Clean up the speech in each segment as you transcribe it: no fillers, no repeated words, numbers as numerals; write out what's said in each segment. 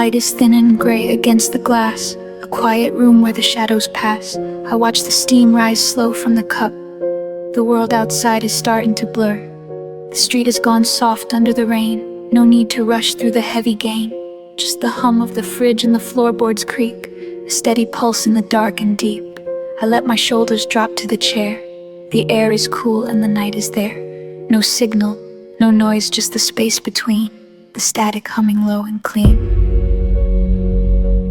light is thin and gray against the glass, a quiet room where the shadows pass. I watch the steam rise slow from the cup. The world outside is starting to blur. The street has gone soft under the rain. No need to rush through the heavy gain. Just the hum of the fridge and the floorboards creak, a steady pulse in the dark and deep. I let my shoulders drop to the chair. The air is cool and the night is there. No signal, no noise, just the space between, the static humming low and clean.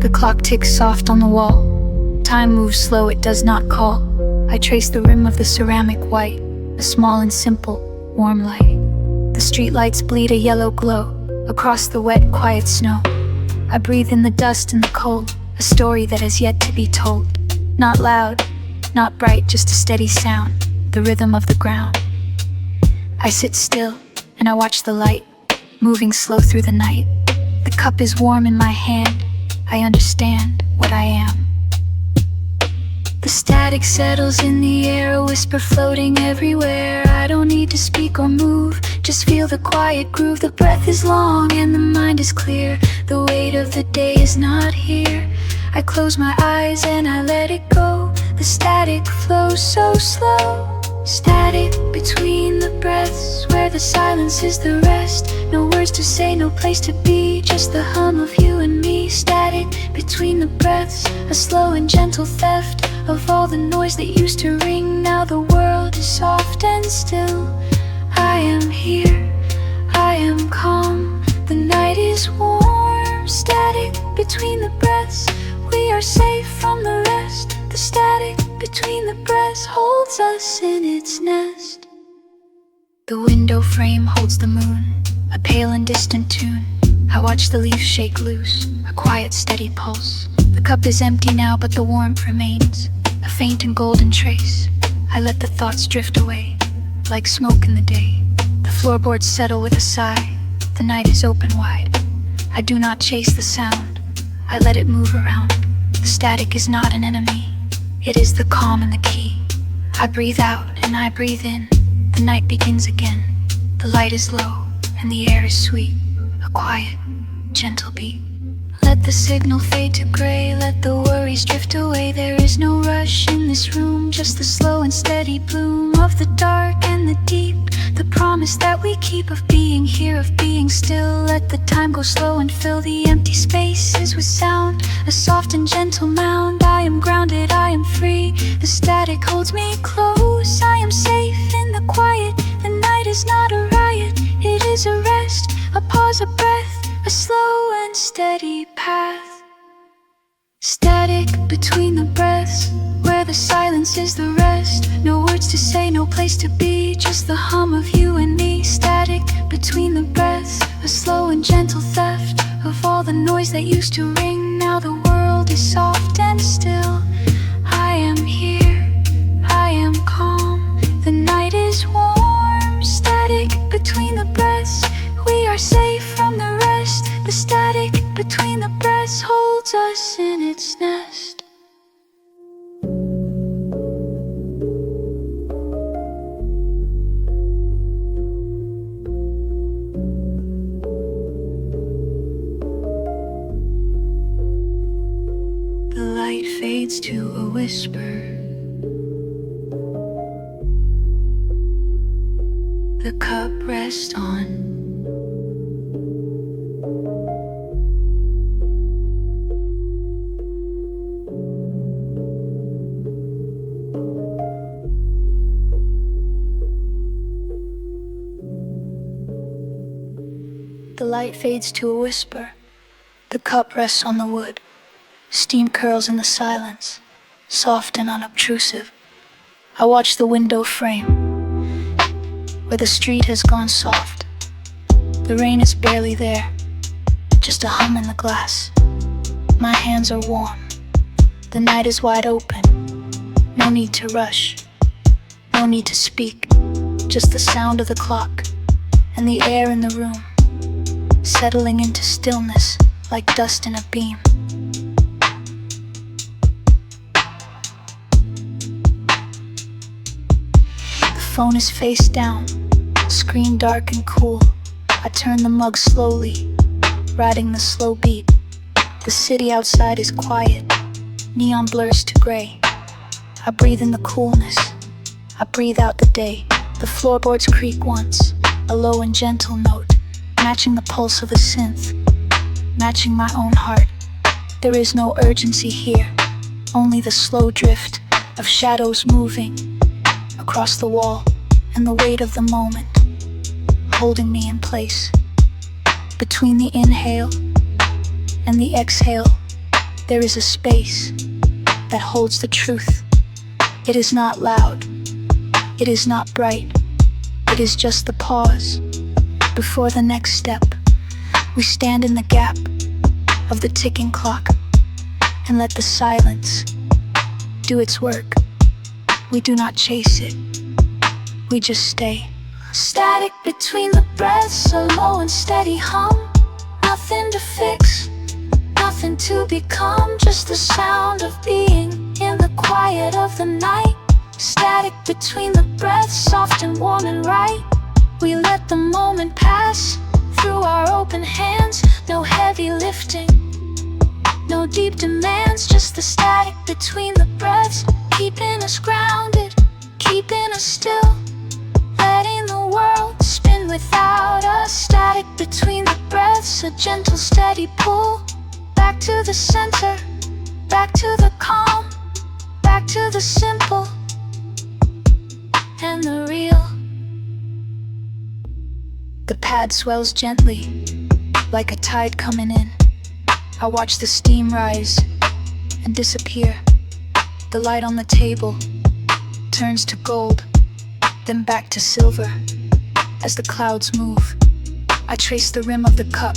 The clock ticks soft on the wall. Time moves slow, it does not call. I trace the rim of the ceramic white, a small and simple, warm light. The streetlights bleed a yellow glow across the wet, quiet snow. I breathe in the dust and the cold, a story that has yet to be told. Not loud, not bright, just a steady sound, the rhythm of the ground. I sit still and I watch the light, moving slow through the night. The cup is warm in my hand, I understand what I am. The static settles in the air, a whisper floating everywhere. I don't need to speak or move, just feel the quiet groove. The breath is long and the mind is clear. The weight of the day is not here. I close my eyes and I let it go. The static flows so slow. Static between the breaths, where the silence is the rest. No words to say, no place to be, just the hum of you and me. Static between the breaths, a slow and gentle theft of all the noise that used to ring. Now the world is soft and still. I am here, I am calm. The night is warm. Static between the breaths, we are safe from the rest. The static between the breaths holds us in its nest. The window frame holds the moon, a pale and distant tune. I watch the leaves shake loose, a quiet steady pulse. The cup is empty now but the warmth remains, a faint and golden trace. I let the thoughts drift away, like smoke in the day. The floorboards settle with a sigh, the night is open wide. I do not chase the sound, I let it move around. The static is not an enemy, it is the calm and the key. I breathe out and I breathe in, the night begins again. The light is low and the air is sweet, a quiet, gentle beat. Let the signal fade to gray, let the worries drift away. There is no rush in this room, just the slow and steady bloom of the dark and the deep. The promise that we keep of being here, of being still. Let the time go slow and fill the empty spaces with sound, a soft and gentle mound. I am grounded, I am free, the static holds me close. I am safe in the quiet, the night is not a riot, it is a rest, a pause, a breath, a slow and steady path. Static between the breaths, where the silence is the rest. No words to say, no place to be, just the hum of you and me. Static between the breaths, a slow and gentle theft of all the noise that used to ring. Now the world is soft and still. I am here, I am calm. The night is warm. Static between the breaths, we are safe from the rest. The static between the breaths holds us in its nest. The light fades to a whisper. The cup rests on. The light fades to a whisper. The cup rests on the wood. Steam curls in the silence, soft and unobtrusive. I watch the window frame, where the street has gone soft. The rain is barely there, just a hum in the glass. My hands are warm. The night is wide open. No need to rush, no need to speak. Just the sound of the clock and the air in the room, settling into stillness like dust in a beam. The phone is face down, screen dark and cool. I turn the mug slowly, riding the slow beat. The city outside is quiet, neon blurs to gray. I breathe in the coolness, I breathe out the day. The floorboards creak once, a low and gentle note, matching the pulse of a synth, matching my own heart. There is no urgency here, only the slow drift of shadows moving across the wall, and the weight of the moment holding me in place. Between the inhale and the exhale, there is a space that holds the truth. It is not loud, it is not bright, it is just the pause before the next step. We stand in the gap of the ticking clock and let the silence do its work. We do not chase it, we just stay. Static between the breaths, a low and steady hum. Nothing to fix, nothing to become, just the sound of being in the quiet of the night. Static between the breaths, soft and warm and right. We let the moment pass through our open hands. No heavy lifting, no deep demands, just the static between the breaths, keeping us grounded, keeping us still, letting the world spin without us. Static between the breaths, a gentle steady pull, back to the center, back to the calm, back to the simple and the real. The pad swells gently, like a tide coming in. I watch the steam rise and disappear. The light on the table turns to gold, then back to silver. As the clouds move, I trace the rim of the cup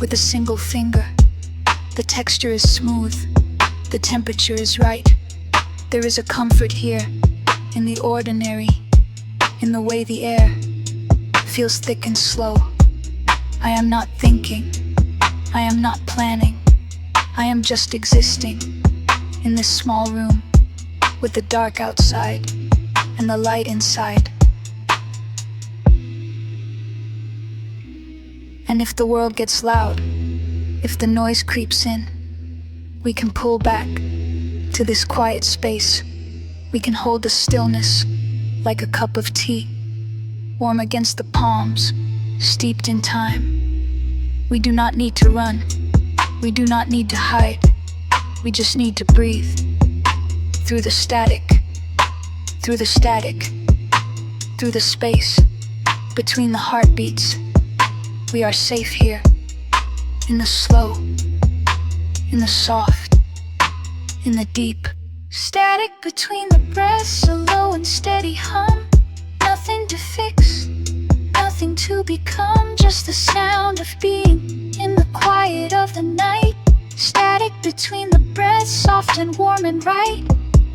with a single finger. The texture is smooth, the temperature is right. There is a comfort here, in the ordinary, in the way the air feels thick and slow. I am not thinking, I am not planning, I am just existing in this small room, with the dark outside and the light inside. And if the world gets loud, if the noise creeps in, we can pull back to this quiet space. We can hold the stillness like a cup of tea, warm against the palms, steeped in time. We do not need to run, we do not need to hide, we just need to breathe. Through the static, through the static, through the space between the heartbeats. We are safe here, in the slow, in the soft, in the deep. Static between the breaths, a low and steady hum. Nothing to fix, nothing to become, just the sound of being in the quiet of the night. Static between the breaths, soft and warm and right.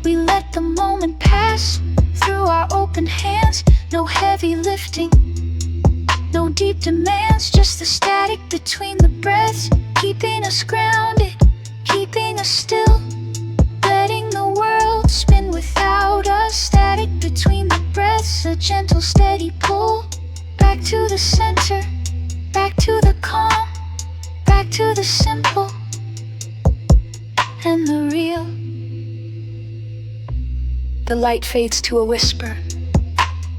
We let the moment pass through our open hands. No heavy lifting, no deep demands, just the static between the breaths, keeping us grounded, keeping us still, letting the world spin without us. Static between the breaths, a gentle steady pull, back to the center, back to the calm, back to the simple and the real. The light fades to a whisper,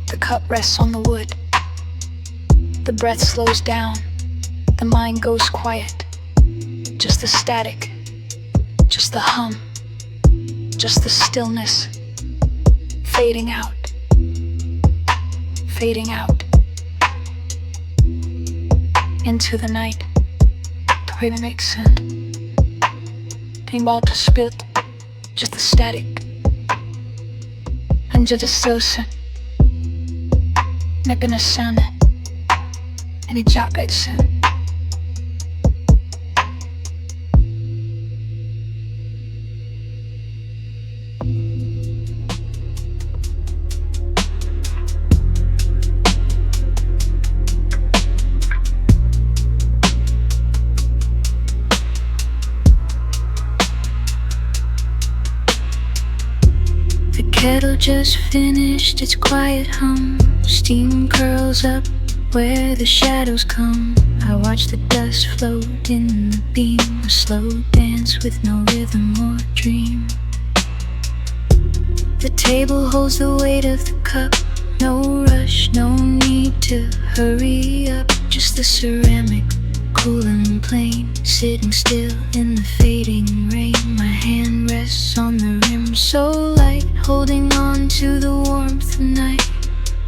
the cup rests on the wood. The breath slows down, the mind goes quiet. Just the static, just the hum, just the stillness, fading out, fading out into the night. Try to make sense. Ting ball to spit, just the static, and just the stillness. Not gonna sound it. Any job I'd send. The kettle just finished its quiet hum. Steam curls up where the shadows come. I I watch the dust float in the beam, a slow dance with no rhythm or dream. The table holds the weight of the cup. No rush, no need to hurry up. Just the ceramic, cool and plain, sitting still in the fading rain. My hand rests on the rim, so light, holding on to the warmth of night.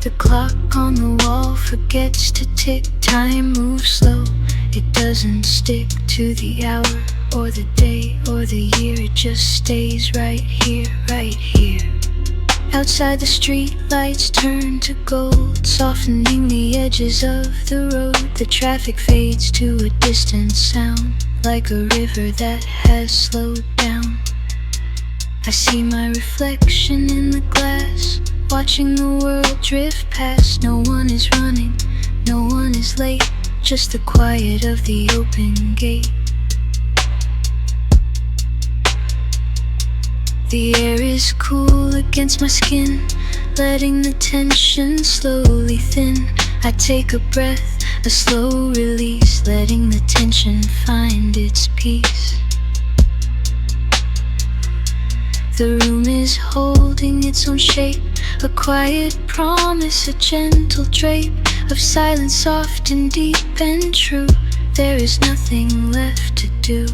The clock on the wall forgets to tick. Time moves slow, it doesn't stick to the hour or the day or the year. It just stays right here, right here. Outside the street lights turn to gold, softening the edges of the road. The traffic fades to a distant sound, like a river that has slowed down. I see my reflection in the glass, watching the world drift past. No one is running, no one is late, just the quiet of the open gate. The air is cool against my skin, letting the tension slowly thin. I take a breath, a slow release, letting the tension find its peace. The room is holding its own shape, a quiet promise, a gentle drape of silence, soft and deep and true. There is nothing left to do,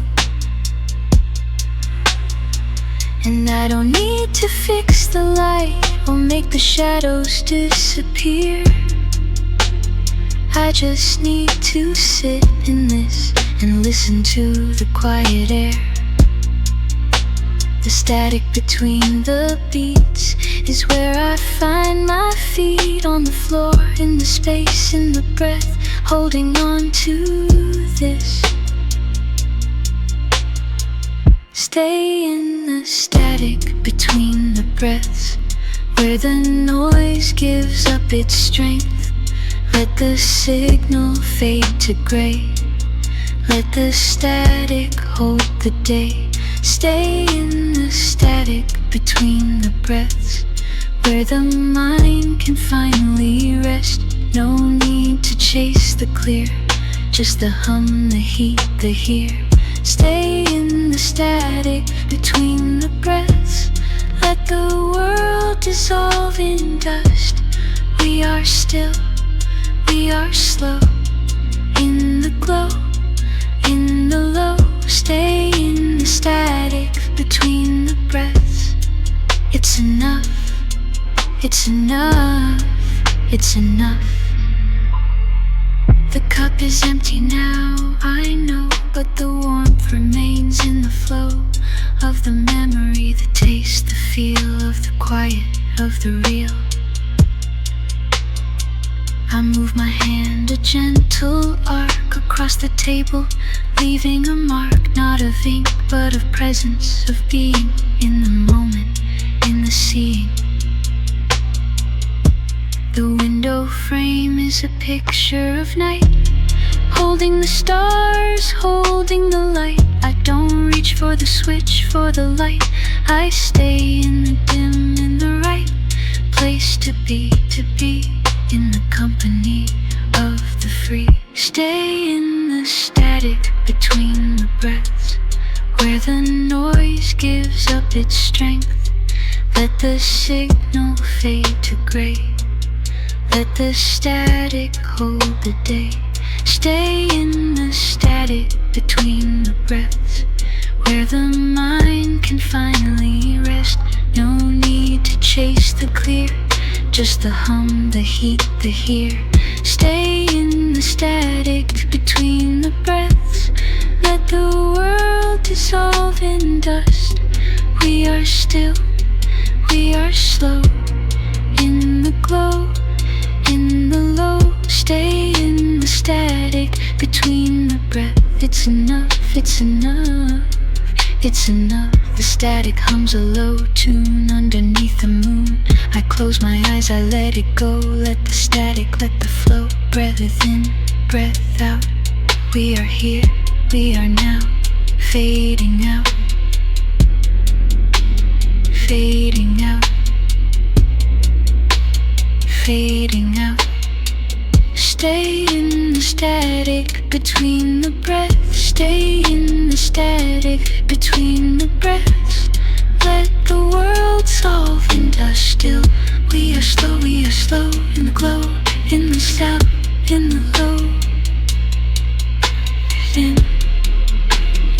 and I don't need to fix the light or make the shadows disappear. I just need to sit in this and listen to the quiet air. The static between the beats is where I find my feet, on the floor, in the space, in the breath, holding on to this. Stay in the static between the breaths, where the noise gives up its strength. Let the signal fade to gray, let the static hold the day. Stay in the static between the breaths, where the mind can finally rest. No need to chase the clear, just the hum, the heat, the here. Stay in the static between the breaths, let the world dissolve in dust. We are still, we are slow, in the glow, in the low. Stay in the static between the breaths. It's enough, it's enough, it's enough. The cup is empty now, I know, but the warmth remains in the flow of the memory, the taste, the feel of the quiet, of the real. I move my hand, a gentle arc across the table, leaving a mark, not of ink, but of presence, of being in the moment, in the seeing. The window frame is a picture of night, holding the stars, holding the light. I don't reach for the switch, for the light. I stay in the dim, in the right place to be in the company of the free. Stay in the static between the breaths, where the noise gives up its strength. Let the signal fade to gray, let the static hold the day. Stay in the static between the breaths, where the mind can finally rest. No need to chase the clear, just the hum, the heat, the here. Stay in the static between the breaths, let the world dissolve in dust. We are still, we are slow, in the glow, in the low. Stay in the static between the breaths. It's enough, it's enough, it's enough. The static hums a low tune underneath the moon. I close my eyes, I let it go. Let the static, let the flow. Breath in, breath out. We are here, we are now. Fading out, fading out, fading out. Stay in the static between the breaths. Stay in the static between the breaths. Let the world solve in dust. Still we are slow in the glow, in the sound, in the low, in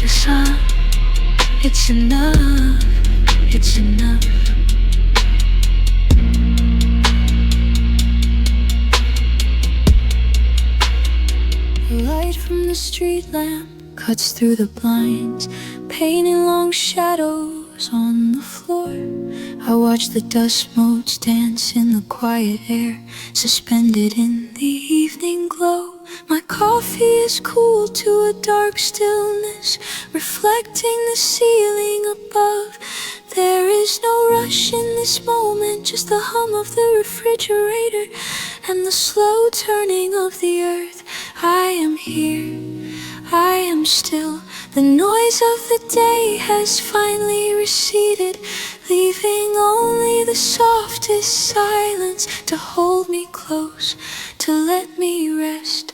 the sun. It's enough, it's enough. The light from the street lamp cuts through the blinds, painting long shadows on the floor. I watch the dust motes dance in the quiet air, suspended in the evening glow. My coffee is cooled to a dark stillness, reflecting the ceiling above. There is no rush in this moment, just the hum of the refrigerator and the slow turning of the earth. I am here, I am still. The noise of the day has finally receded, leaving only the softest silence to hold me close, to let me rest.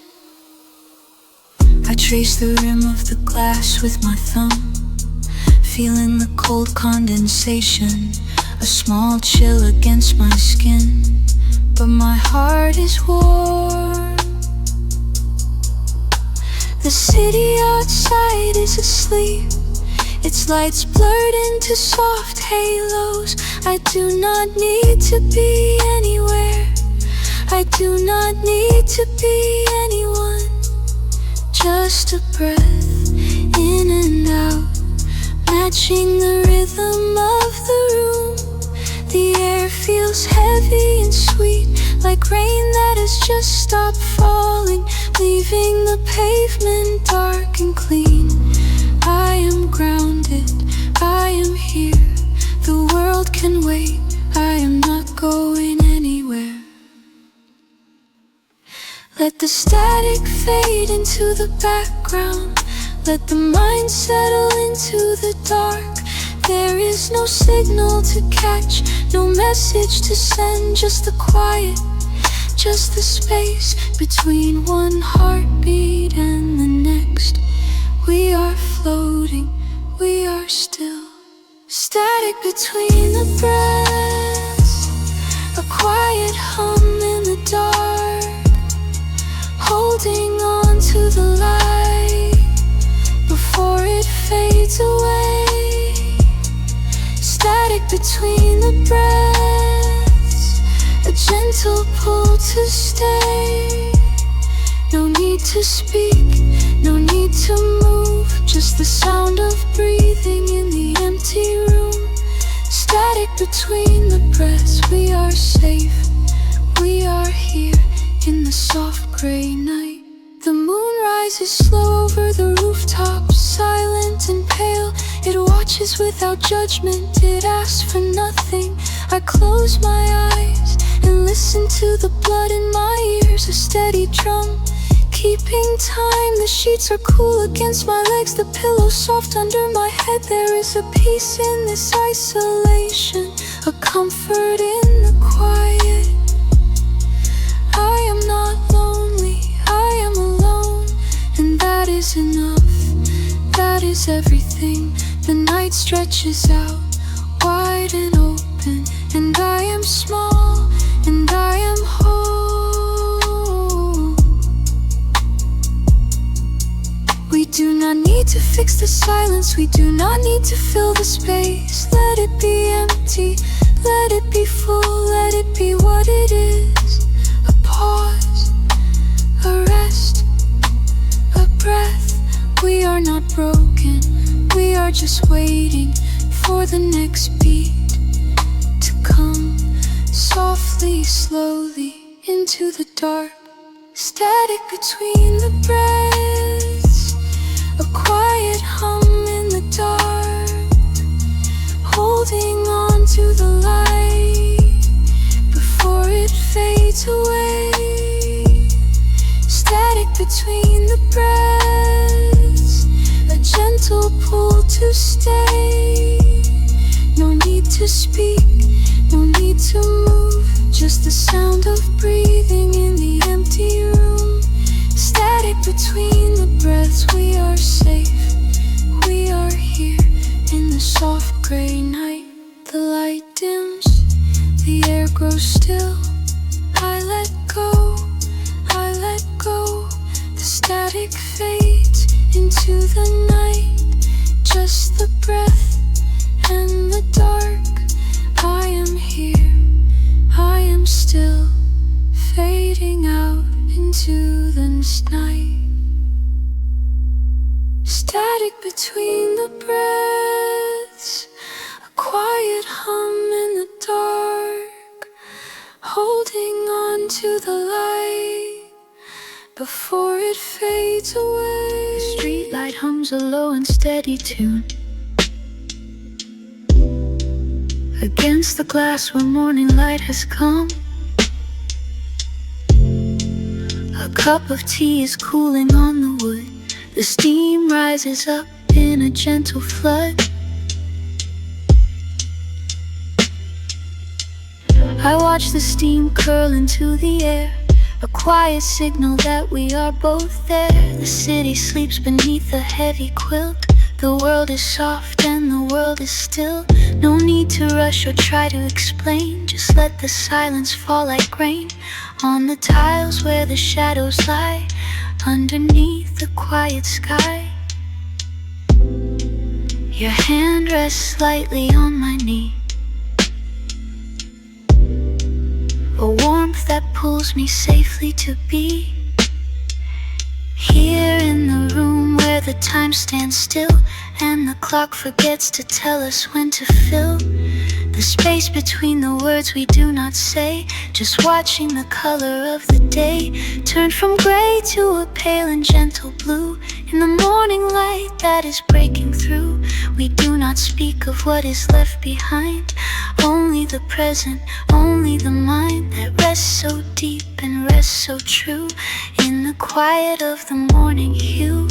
I trace the rim of the glass with my thumb, feeling the cold condensation, a small chill against my skin, but my heart is warm. The city outside is asleep, its lights blurred into soft halos. I do not need to be anywhere, I do not need to be anyone. Just a breath, in and out, matching the rhythm of the room. The air feels heavy and sweet, like rain that has just stopped falling, leaving the pavement dark and clean. I am grounded, I am here. The world can wait, I am not going anywhere. Let the static fade into the background, let the mind settle into the dark. There is no signal to catch, no message to send, just the quiet, just the space between one heartbeat and the next. We are floating, we are still. Static between the breaths, a quiet hum in the dark, holding on to the light before it fades away. Static between the breaths, a gentle pull to stay. No need to speak, no need to move, just the sound of breathing in the empty room. Static between the breaths, we are safe, we are here in the soft gray night. The moon rises slow over the rooftops, silent and pale. It watches without judgment, it asks for nothing. I close my eyes and listen to the blood in my ears, a steady drum, keeping time. The sheets are cool against my legs, the pillow soft under my head. There is a peace in this isolation, a comfort in the quiet. I am not lonely, I am alone, and that is enough, that is everything. The night stretches out, wide and open, and I am small, and I am whole. We do not need to fix the silence, we do not need to fill the space. Let it be empty, let it be full, let it be what it is. A pause, a rest, a breath. We are not broken, we are just waiting for the next beat to come softly, slowly into the dark. Static between the breaths, a quiet hum in the dark, holding on to the light before it fades away. Static between the breaths, a gentle pull to stay. No need to speak, no need to move, just the sound of breathing in the empty room. Static between the breaths, we are safe. We are here in the soft gray night. The light dims, the air grows still. I let go, I let go. The static fades into the night. Just the breath and the dark. I am here, I am still, fading out into the night. Static between the breaths, a quiet hum in the dark, holding on to the light before it fades away. The streetlight hums a low and steady tune against the glass where morning light has come. A cup of tea is cooling on the wood. The steam rises up in a gentle flood. I watch the steam curl into the air, a quiet signal that we are both there. The city sleeps beneath a heavy quilt. The world is soft and the world is still. No need to rush or try to explain. Just let the silence fall like rain on the tiles where the shadows lie underneath the quiet sky. Your hand rests lightly on my knee, a warmth that pulls me safely to be here in the room where the time stands still and the clock forgets to tell us when to fill the space between the words we do not say. Just watching the color of the day turn from gray to a pale and gentle blue. In the morning light that is breaking through, we do not speak of what is left behind. Only the present, only the mind that rests so deep and rests so true in the quiet of the morning hue.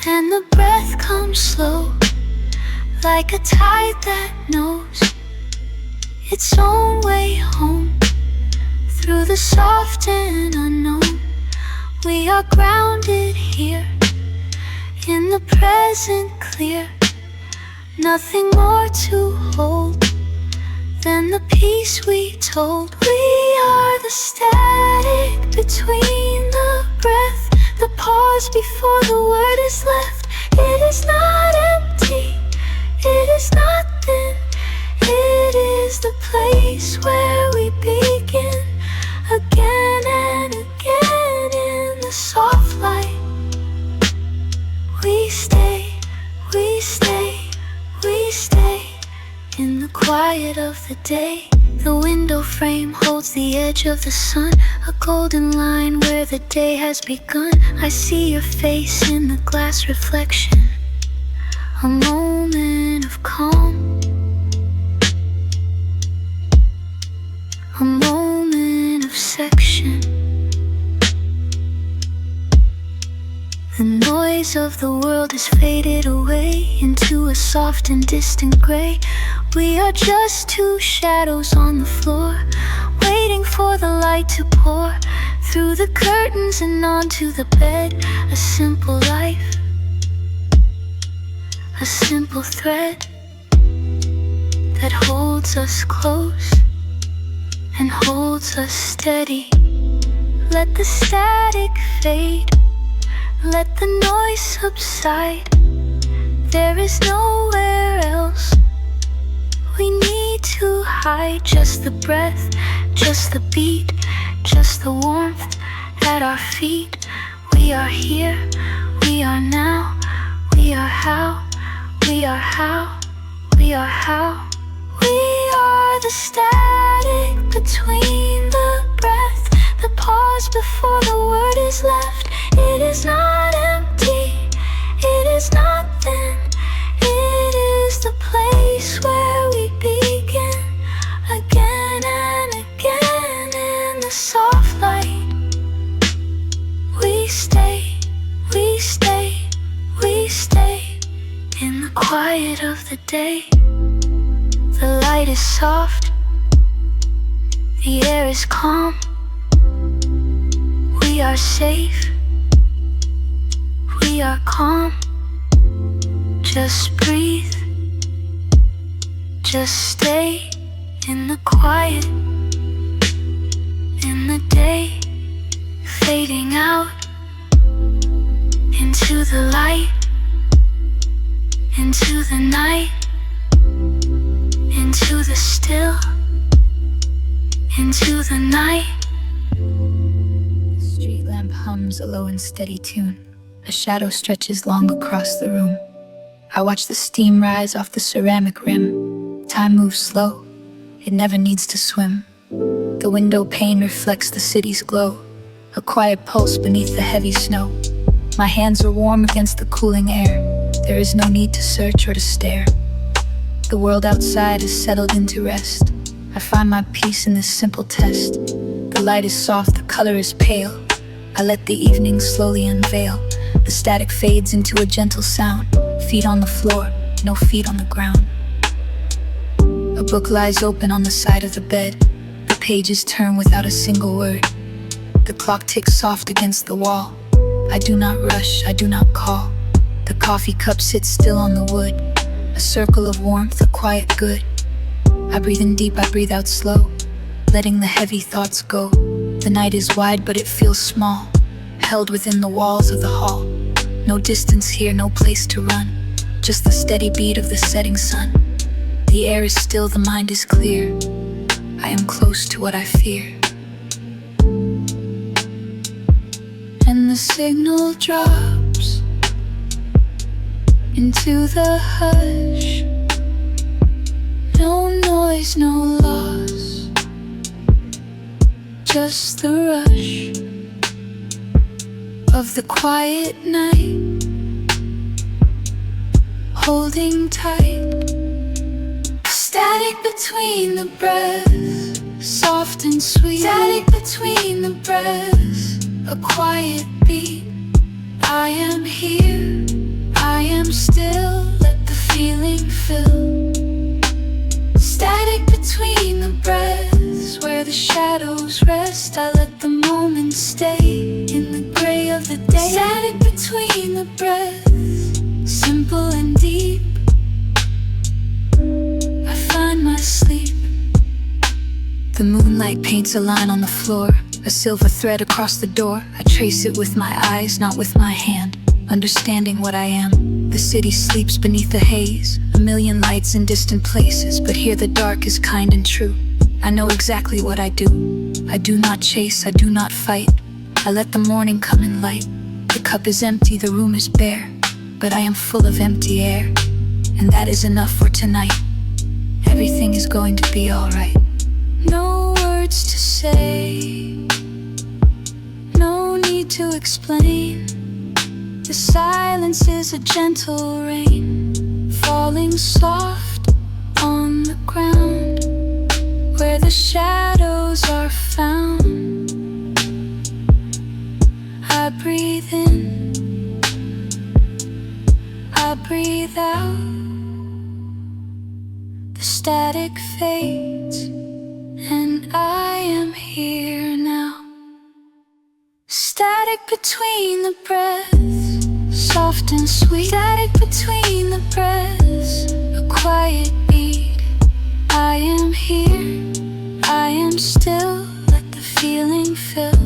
And the breath comes slow, like a tide that knows its own way home. Through the soft and unknown, we are grounded here in the present clear. Nothing more to hold than the peace we told. We are the static between the breath, the pause before the word is left. It is not empty, it is not thin. It is the place where we begin again and again in the soft light. We stay, we stay, we stay in the quiet of the day. The window frame holds the edge of the sun, a golden line where the day has begun. I see your face in the glass reflection, a moment of calm, a moment of section. The noise of the world has faded away into a soft and distant gray. We are just two shadows on the floor, waiting for the light to pour through the curtains and onto the bed. A simple life, a simple thread that holds us close and holds us steady. Let the static fade, let the noise subside. There is nowhere else we need to hide. Just the breath, just the beat, just the warmth at our feet. We are here, we are now, we are how, we are how, we are how. We are the static between the breath, the pause before the word is left. It is not empty, it is not thin. It is the place where we begin again and again in the soft light. We stay, we stay, we stay in the quiet of the day. The light is soft, the air is calm, We are safe, we are calm. Just breathe, just stay in the quiet, in the day, fading out into the light, into the night, into the still, into the night. The street lamp hums a low and steady tune. A shadow stretches long across the room. I watch the steam rise off the ceramic rim. Time moves slow, it never needs to swim. The window pane reflects the city's glow, a quiet pulse beneath the heavy snow. My hands are warm against the cooling air. There is no need to search or to stare. The world outside is settled into rest. I find my peace in this simple test. The light is soft, the color is pale. I let the evening slowly unveil. The static fades into a gentle sound. Feet on the floor, no feet on the ground. A book lies open on the side of the bed. The pages turn without a single word. The clock ticks soft against the wall. I do not rush, I do not call. The coffee cup sits still on the wood. A circle of warmth, a quiet good. I breathe in deep, I breathe out slow, letting the heavy thoughts go. The night is wide, but it feels small, held within the walls of the hall. No distance here, no place to run, just the steady beat of the setting sun. The air is still, the mind is clear. I am close to what I fear. And the signal drops into the hush. No noise, no loss, just the rush of the quiet night, holding tight. Static between the breaths, soft and sweet. Static between the breaths, a quiet beat. I am here, I am still, let the feeling fill. Static between the breaths, where the shadows rest. I let the moment stay in the gray of the day. Static between the breaths, simple and deep. I find my sleep. The moonlight paints a line on the floor, a silver thread across the door. I trace it with my eyes, not with my hand, understanding what I am. The city sleeps beneath the haze, a million lights in distant places, but here the dark is kind and true. I know exactly what I do. I do not chase, I do not fight. I let the morning come in light. The cup is empty, the room is bare, but I am full of empty air, and that is enough for tonight. Everything is going to be alright. No words to say, no need to explain. The silence is a gentle rain, falling soft on the ground, where the shadows are found. I breathe in, I breathe out. The static fades, and I am here now. Static between the breaths, soft and sweet. Static between the breaths, a quiet beat. I am here, I am still, let the feeling fill.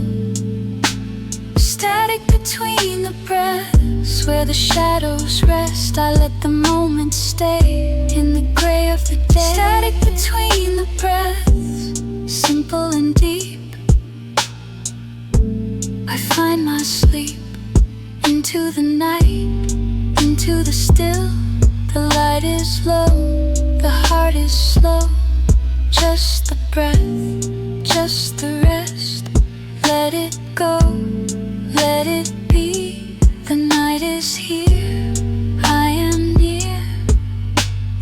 Static between the breaths, where the shadows rest. I let the moment stay in the gray of the day. Static between the breaths, simple and deep. I find my sleep into the night, into the still. The light is low, the heart is slow. Just the breath, just the rest. Let it go, let it be. The night is here, I am near.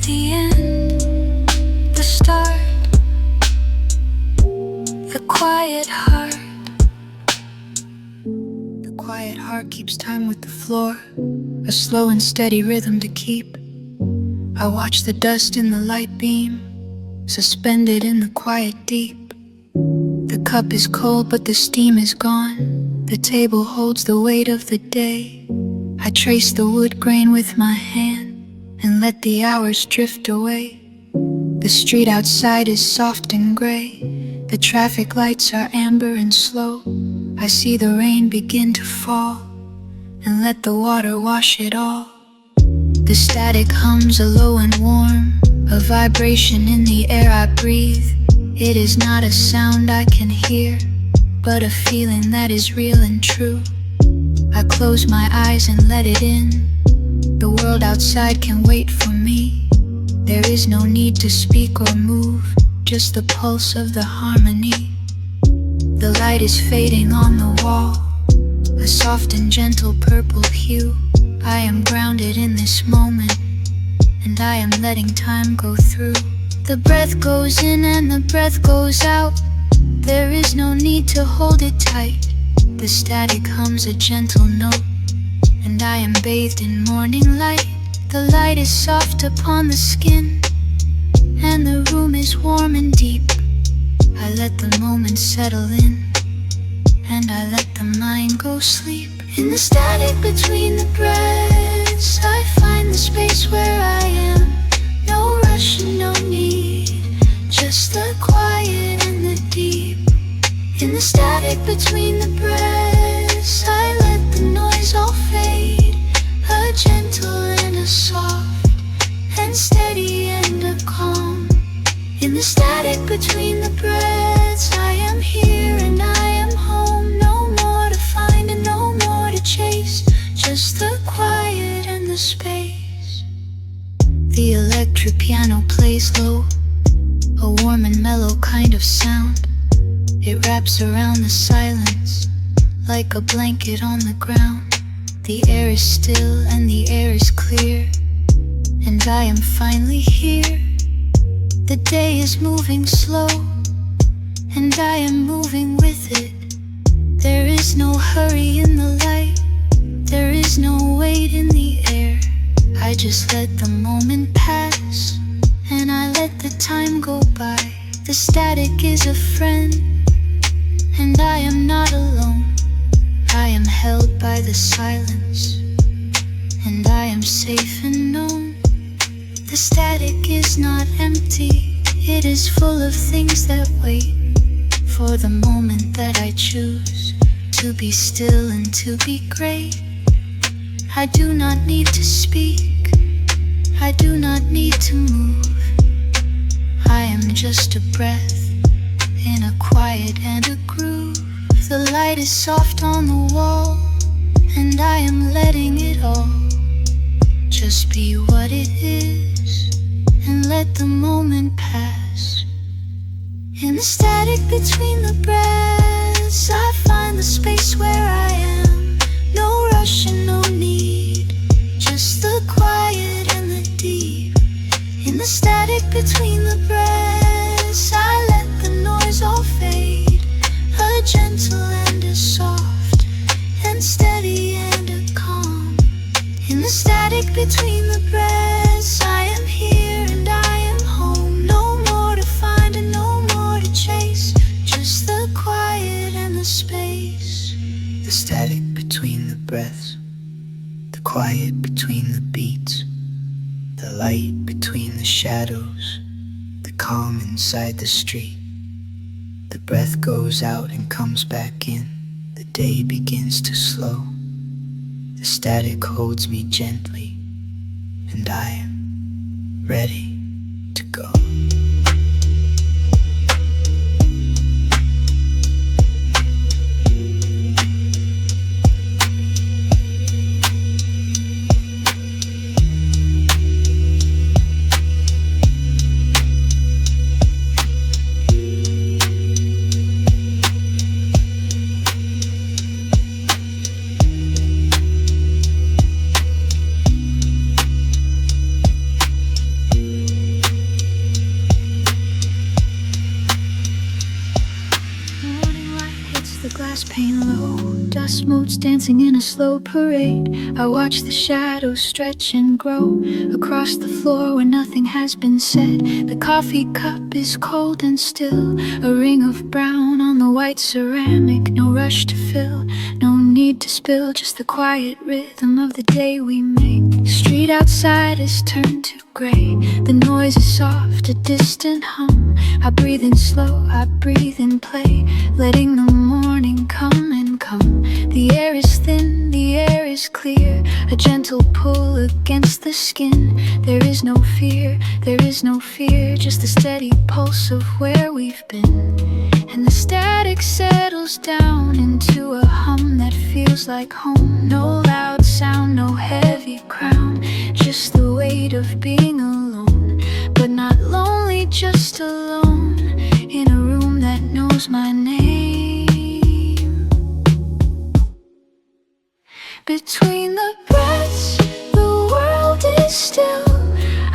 The end, the start. The quiet heart. The quiet heart keeps time with the floor, a slow and steady rhythm to keep. I watch the dust in the light beam, suspended in the quiet deep. The cup is cold, but the steam is gone. The table holds the weight of the day. I trace the wood grain with my hand and let the hours drift away. The street outside is soft and gray. The traffic lights are amber and slow. I see the rain begin to fall and let the water wash it all. The static hums a low and warm, a vibration in the air I breathe. It is not a sound I can hear, but a feeling that is real and true. I close my eyes and let it in. The world outside can wait for me. There is no need to speak or move, just the pulse of the harmony. The light is fading on the wall, a soft and gentle purple hue. I am grounded in this moment, and I am letting time go through. The breath goes in and the breath goes out. There is no need to hold it tight. The static hums a gentle note, and I am bathed in morning light. The light is soft upon the skin, and the room is warm and deep. I let the moment settle in, and I let the mind go sleep. In the static between the breaths, I find the space where I am. No rush and no need, just the quiet and the deep. In the static between the breaths, I let the noise all fade. A gentle and a soft, and steady and a calm. In the static between the breaths, I am here and I am home. No more to find and no more to chase, just the quiet and the space. The electric piano plays low, a warm and mellow kind of sound. It wraps around the silence like a blanket on the ground. The air is still and the air is clear, and I am finally here. The day is moving slow, and I am moving with it. There is no hurry in the light, there is no weight in the air. I just let the moment pass, and I let the time go by. The static is a friend, and I am not alone. I am held by the silence, and I am safe and known. The static is not empty, it is full of things that wait for the moment that I choose to be still and to be great. I do not need to speak, I do not need to move. I am just a breath in a quiet and a groove. The light is soft on the wall, and I am letting it all just be what it is, and let the moment pass. In the static between the breaths, I find the space where I am. No rush and no need, just the quiet and the deep. In the static between the breaths, I let the noise all fade. A gentle and a soft, and steady and a calm. In the static between the breaths, I am here and I am home. No more to find and no more to chase, just the quiet and the space. The static between the breaths, the quiet between the beats, the light between the shadows, the calm inside the street. The breath goes out and comes back in. The day begins to slow. The static holds me gently, and I am ready to go. lost moods dancing in a slow parade. I watch the shadows stretch and grow across the floor where nothing has been said. The coffee cup is cold and still, a ring of brown on the white ceramic. No rush to fill, no need to spill, just the quiet rhythm of the day we make. Street outside is turned to gray, the noise is soft, a distant hum. I breathe in slow, I breathe in play, letting the morning come and come. The air is thin, the air is clear, a gentle pull against the skin. There is no fear, there is no fear, just the steady pulse of where we've been. And the static settles down into a hum that feels like home. No loud sound, no heavy crown, just the weight of being alone. But not lonely, just alone, in a room that knows my name. Between the breaths, the world is still,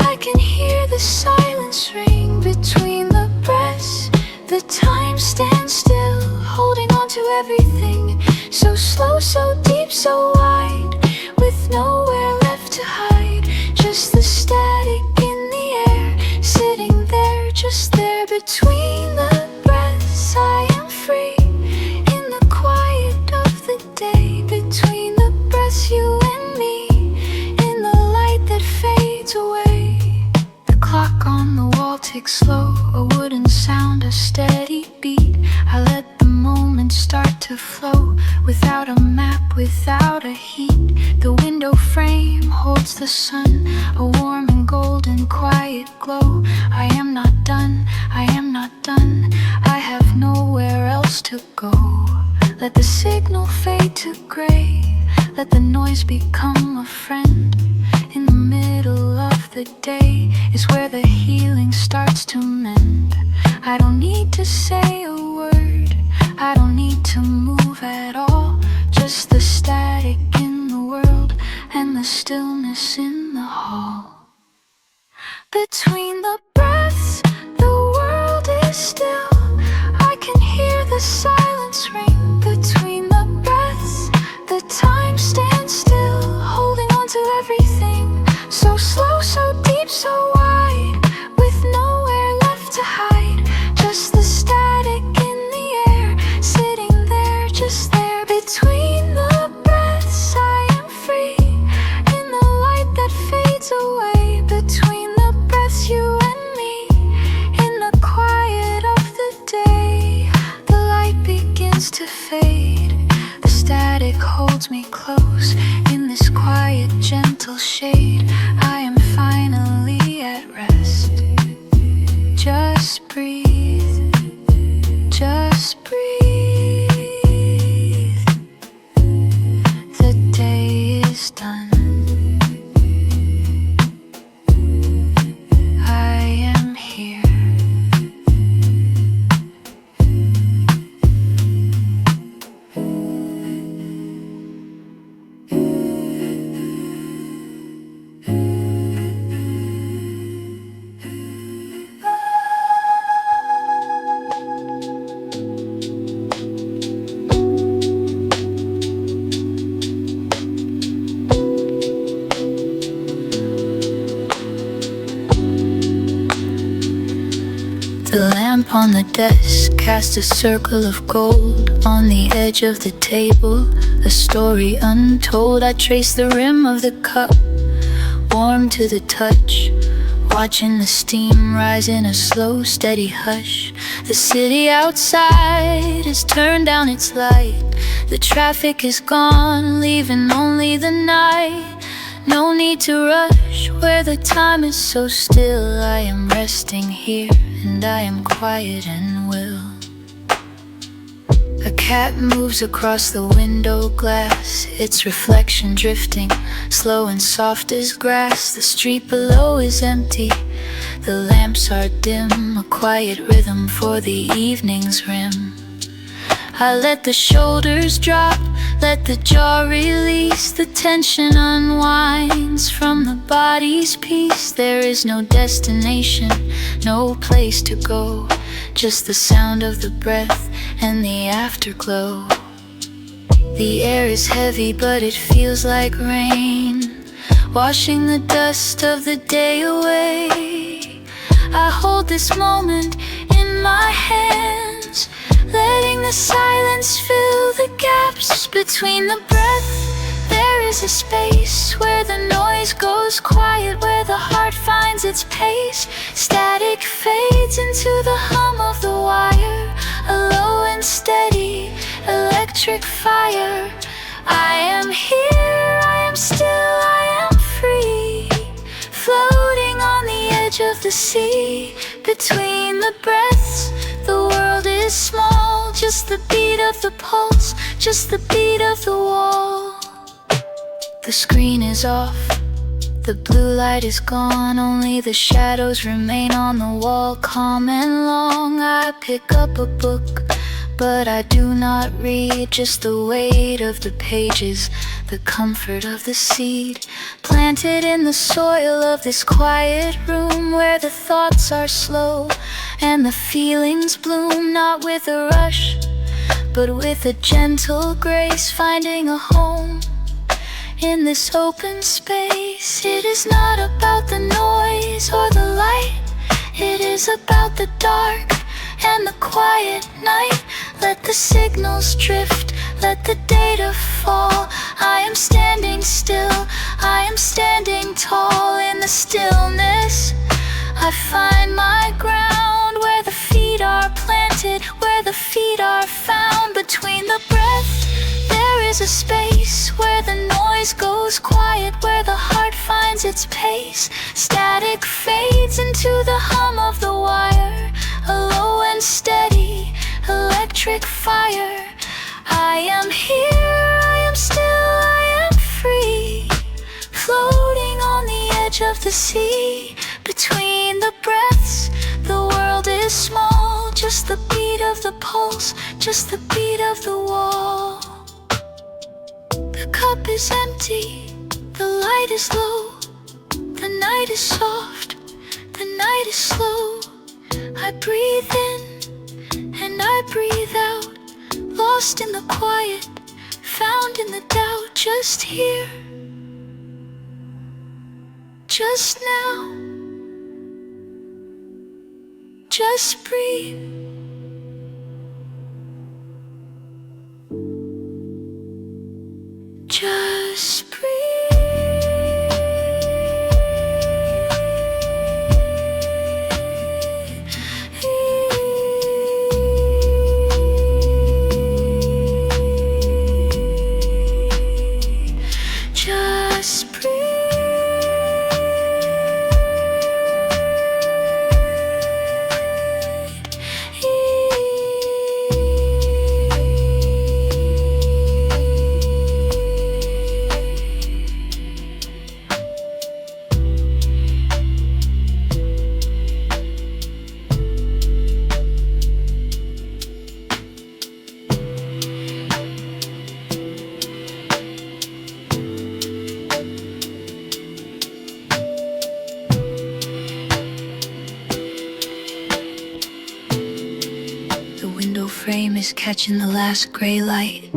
I can hear the silence ring. Between the breaths, the time stands still, holding on to everything. So slow, so deep, so wide, with nowhere left to hide. Just the static in the air, sitting there, just there. Between the breaths, I am free, in the quiet of the day. Between the breaths, you and me, in the light that fades away. The clock on the wall ticks slow, a wooden sound, a steady beat. I let the moment start to flow, without a map, without a heat. The window frame holds the sun, a warm and golden quiet glow. I am not done, I am not done, I have nowhere else to go. Let the signal fade to gray, let the noise become a friend. In the middle of the day is where the healing starts to mend. I don't need to say a word, I don't need to move at all, just the static in the world and the stillness in the hall. Between the breaths, the world is still, I can hear the silence ring. Between the breaths, the time stands still, holding on to everything. So slow, so deep, so wide, with nowhere left to hide. Just the static in the air, sitting there, just there. Between the breaths, I am free, in the light that fades away. Between the breaths, you and me, in the quiet of the day. The light begins to fade, the static holds me close, in this quiet, gentle shade. I am finally at rest. Just breathe, just breathe. The day is done, I am here. The lamp on the desk casts a circle of gold on the edge of the table, a story untold. I trace the rim of the cup, warm to the touch, watching the steam rise in a slow, steady hush. The city outside has turned down its light, the traffic is gone, leaving only the night. No need to rush where the time is so still. I am resting here and I am quiet and will. A cat moves across the window glass, its reflection drifting, slow and soft as grass. The street below is empty, the lamps are dim, a quiet rhythm for the evening's rim. I let the shoulders drop, let the jaw release, the tension unwinds from the body's peace. There is no destination, no place to go, just the sound of the breath and the afterglow. The air is heavy, but it feels like rain, washing the dust of the day away. I hold this moment in my hands, letting the silence fill the gaps between the breath. There is a space where the noise goes quiet, where the heart finds its pace. Static fades into the hum of the wire, a low and steady electric fire. I am here, I am still, I am free, floating on the edge of the sea. Between the breaths, the world is small, just the beat of the pulse, just the beat of the wall. The screen is off, the blue light is gone, only the shadows remain on the wall. Calm and long, I pick up a book, but I do not read. Just the weight of the pages, the comfort of the seed, planted in the soil of this quiet room, where the thoughts are slow and the feelings bloom, not with a rush, but with a gentle grace, finding a home in this open space. It is not about the noise or the light, it is about the dark and the quiet night. Let the signals drift, let the data fall. I am standing still, I am standing tall. In the stillness, I find my ground, where the feet are planted, where the feet are found. Between the breath, there is a space where the noise goes quiet, where the heart finds its pace. Static fades into the hum of the wire, a low and steady electric fire. I am here, I am still, I am free, floating on the edge of the sea. Between the breaths, the world is small, just the beat of the pulse, just the beat of the wall. The cup is empty, the light is low, the night is soft, the night is slow. I breathe in and I breathe out, lost in the quiet, found in the doubt. Just here, just now, just breathe. Just breathe. Just breathe. Frame is catching the last gray light.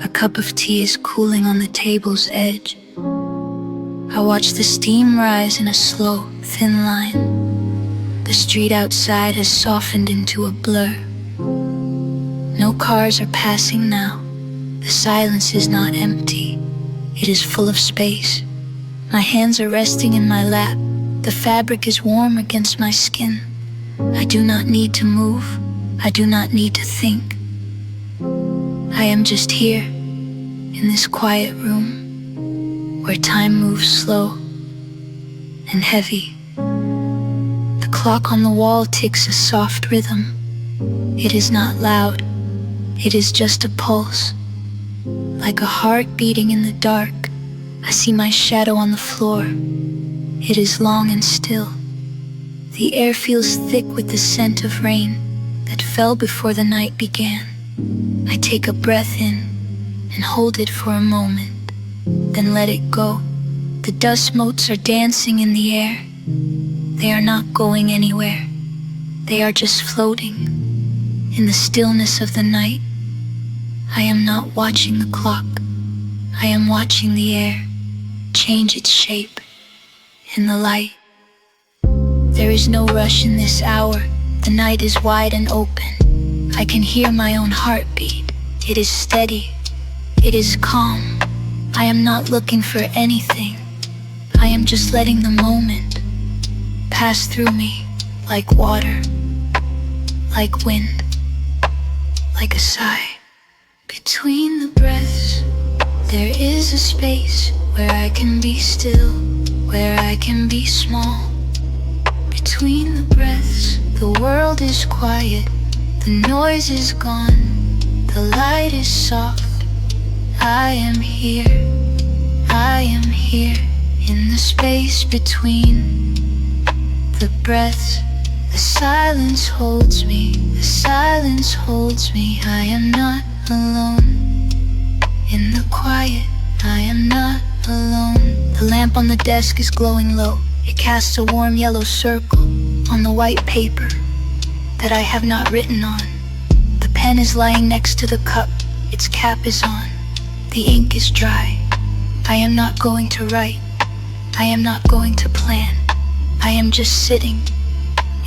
A cup of tea is cooling on the table's edge. I watch the steam rise in a slow, thin line. The street outside has softened into a blur. No cars are passing now. The silence is not empty. It is full of space. My hands are resting in my lap. The fabric is warm against my skin. I do not need to move. I do not need to think. I am just here, in this quiet room, where time moves slow and heavy. The clock on the wall ticks a soft rhythm. It is not loud, it is just a pulse. Like a heart beating in the dark, I see my shadow on the floor. It is long and still. The air feels thick with the scent of rain that fell before the night began. I take a breath in and hold it for a moment, then let it go. The dust motes are dancing in the air. They are not going anywhere. They are just floating in the stillness of the night. I am not watching the clock. I am watching the air change its shape in the light. There is no rush in this hour. The night is wide and open. I can hear my own heartbeat. It is steady. It is calm. I am not looking for anything. I am just letting the moment pass through me like water, like wind, like a sigh. Between the breaths, there is a space where I can be still, where I can be small. Between the breaths, the world is quiet, the noise is gone, the light is soft. I am here in the space between the breaths. The silence holds me, the silence holds me. I am not alone in the quiet. I am not alone. The lamp on the desk is glowing low. It casts a warm yellow circle on the white paper that I have not written on. The pen is lying next to the cup. Its cap is on. The ink is dry. I am not going to write. I am not going to plan. I am just sitting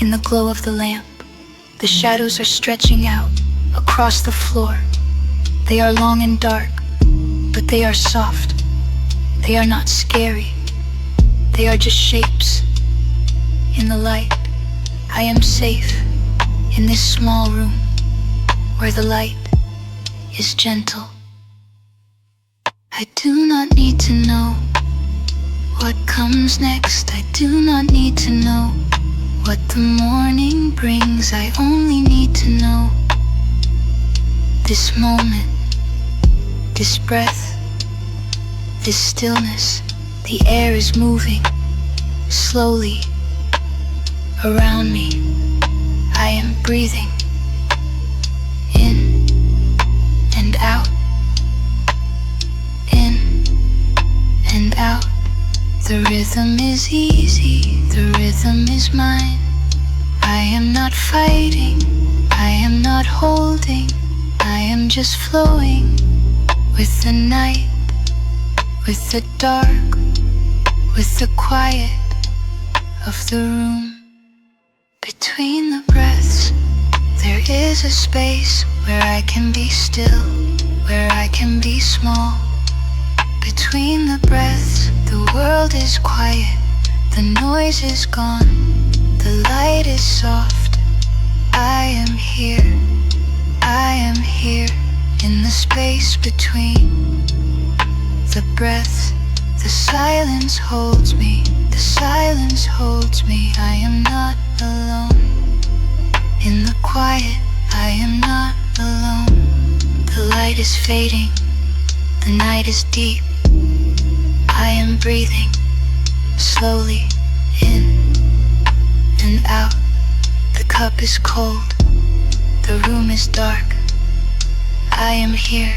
in the glow of the lamp. The shadows are stretching out across the floor. They are long and dark, but they are soft. They are not scary. They are just shapes in the light. I am safe in this small room where the light is gentle. I do not need to know what comes next. I do not need to know what the morning brings. I only need to know this moment, this breath, this stillness. The air is moving slowly around me. I am breathing in and out, in and out. The rhythm is easy, the rhythm is mine. I am not fighting, I am not holding. I am just flowing with the night, with the dark, with the quiet of the room. Between the breaths, there is a space where I can be still, where I can be small. Between the breaths, the world is quiet, the noise is gone, the light is soft. I am here in the space between the breaths. The silence holds me, the silence holds me. I am not alone in the quiet. I am not alone. The light is fading, the night is deep. I am breathing slowly in and out. The cup is cold, the room is dark. I am here,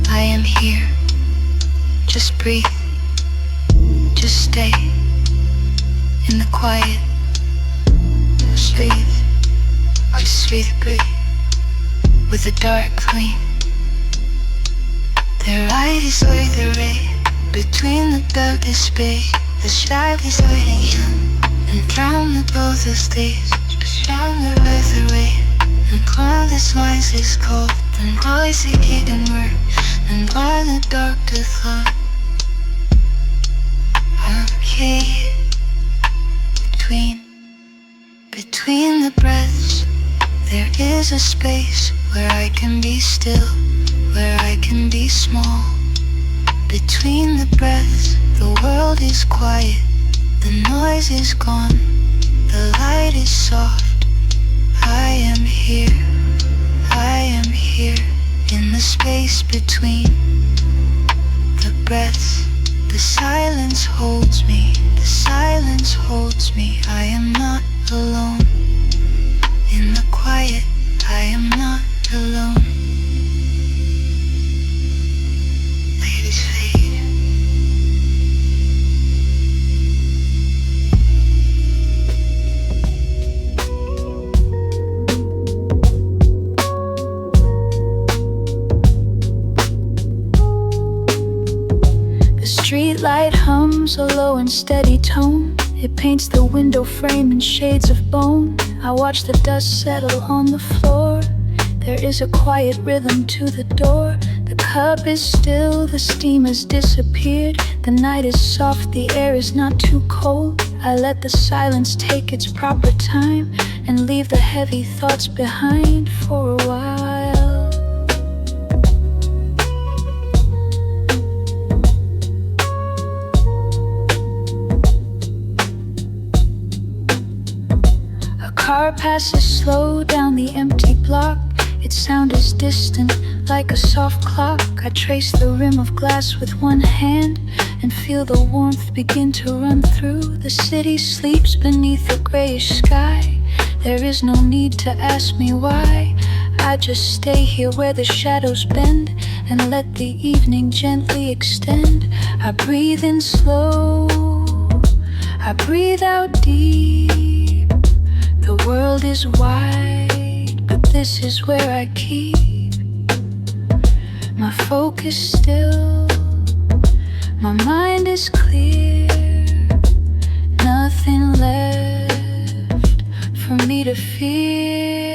I am here. Just breathe, just stay in the quiet. Just breathe, breathe. With the dark clean, the light is like the rain. Between the darkest space, the shadow is waiting. And drown the both of stays. Drown the earth away. And while this noise is cold, and noisy hidden word, and while the dark to thought, I'm here between the breaths. There is a space where I can be still, where I can be small. Between the breaths, the world is quiet, the noise is gone, the light is soft. I am here in the space between the breaths. The silence holds me, the silence holds me. I am not alone in the quiet. I am not alone. Ladies fade. a low and steady tone. It paints the window frame in shades of bone. I watch the dust settle on the floor. There is a quiet rhythm to the door. The cup is still, the steam has disappeared. The night is soft, the air is not too cold. I let the silence take its proper time and leave the heavy thoughts behind for a while. A car passes slow down the empty block. Its sound is distant, like a soft clock. I trace the rim of glass with one hand and feel the warmth begin to run through. The city sleeps beneath a grayish sky. There is no need to ask me why. I just stay here where the shadows bend and let the evening gently extend. I breathe in slow, I breathe out deep. The world is wide, but this is where I keep my focus still. My mind is clear, nothing left for me to fear.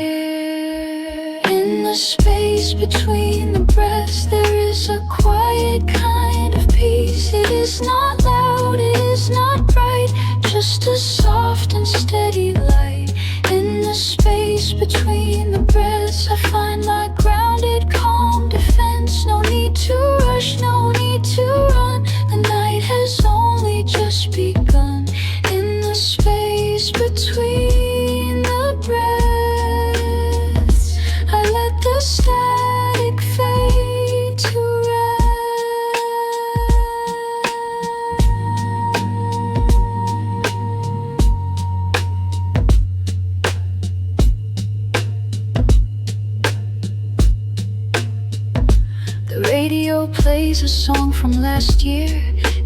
In the space between the breaths, there is a quiet kind of peace. It is not loud, it is not bright, just a soft and steady light. In the space between the breaths, I find my grounded, calm defense. No need to rush, no need to run. The night has only just begun. In the space between the breaths, I let the static fade to radio plays a song from last year.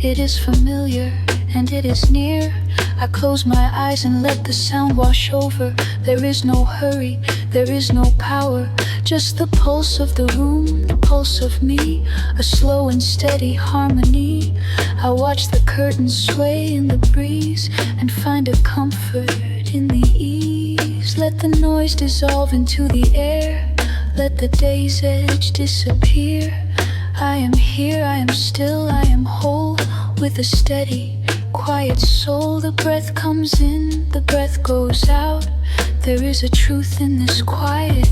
It is familiar and it is near. I close my eyes and let the sound wash over. There is no hurry, there is no power, just the pulse of the room, the pulse of me, a slow and steady harmony. I watch the curtains sway in the breeze and find a comfort in the ease. Let the noise dissolve into the air, let the day's edge disappear. I am here, I am still, I am whole, with a steady, quiet soul. The breath comes in, the breath goes out. There is a truth in this quiet.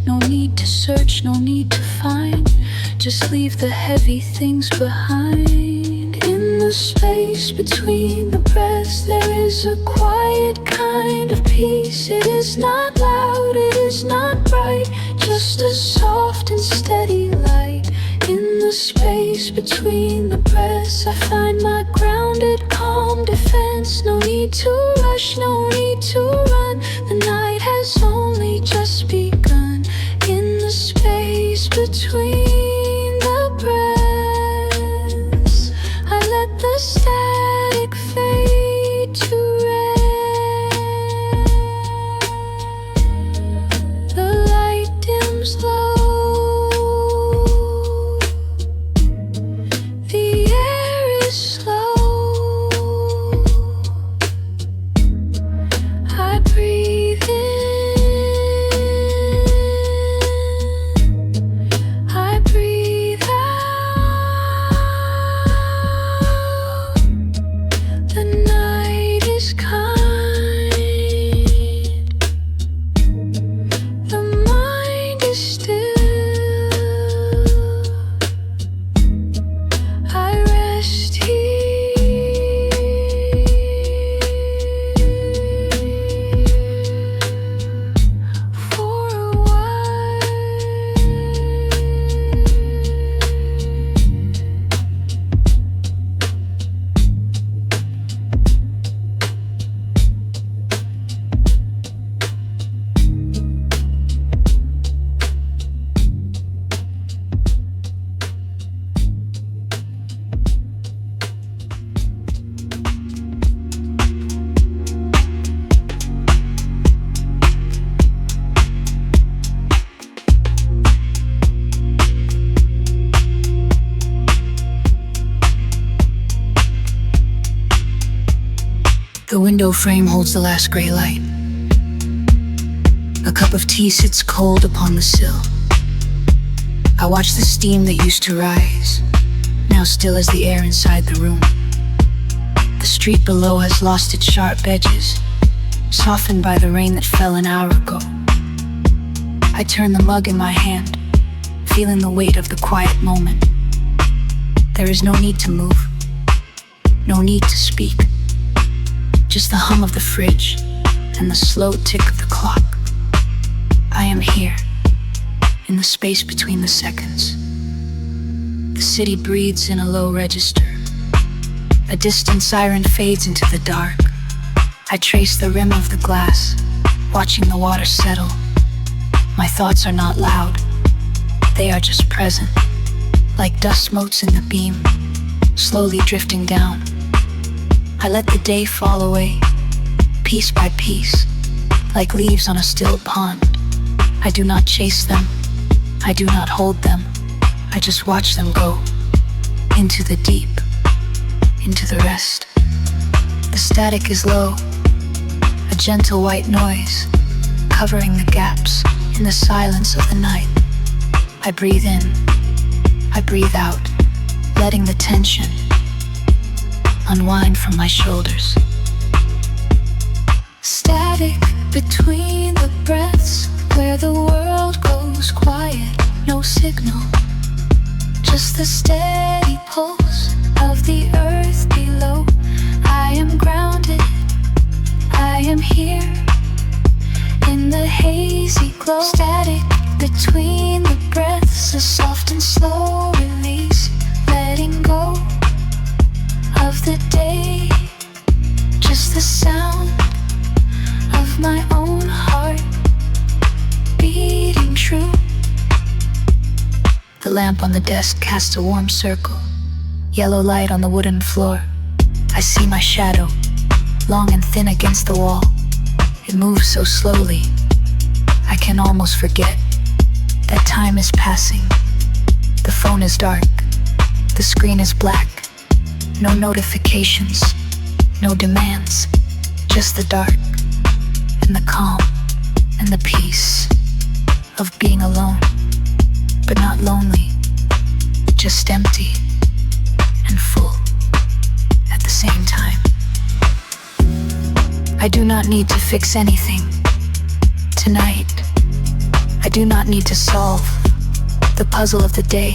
No need to search, no need to find. Just leave the heavy things behind. In the space between the breaths, there is a quiet kind of peace. It is not loud, it is not bright, just a soft and steady light. In the space between the breaths, I find my grounded, calm defense. No need to rush, no need to run. The night has only just begun. In the space between the breaths, I let the static fade to red. The light dims low. The The window frame holds the last gray light. A cup of tea sits cold upon the sill. I watch the steam that used to rise, now still as the air inside the room. The street below has lost its sharp edges, softened by the rain that fell an hour ago. I turn the mug in my hand, feeling the weight of the quiet moment. There is no need to move, no need to speak, just the hum of the fridge and the slow tick of the clock. I am here, in the space between the seconds. The city breathes in a low register. A distant siren fades into the dark. I trace the rim of the glass, watching the water settle. My thoughts are not loud, they are just present, like dust motes in the beam, slowly drifting down. I let the day fall away, piece by piece, like leaves on a still pond. I do not chase them, I do not hold them, I just watch them go, into the deep, into the rest. The static is low, a gentle white noise, covering the gaps in the silence of the night. I breathe in, I breathe out, letting the tension unwind from my shoulders. Static between the breaths, where the world goes quiet, no signal, just the steady pulse of the earth below. I am grounded, I am here, in the hazy glow. Static between the breaths, a soft and slow release, letting go of the day, just the sound of my own heart beating true. The lamp on the desk casts a warm circle, yellow light on the wooden floor. I see my shadow, long and thin against the wall. It moves so slowly, I can almost forget that time is passing. The phone is dark, the screen is black. No notifications, no demands, just the dark and the calm and the peace of being alone, but not lonely, just empty and full at the same time. I do not need to fix anything tonight. I do not need to solve the puzzle of the day.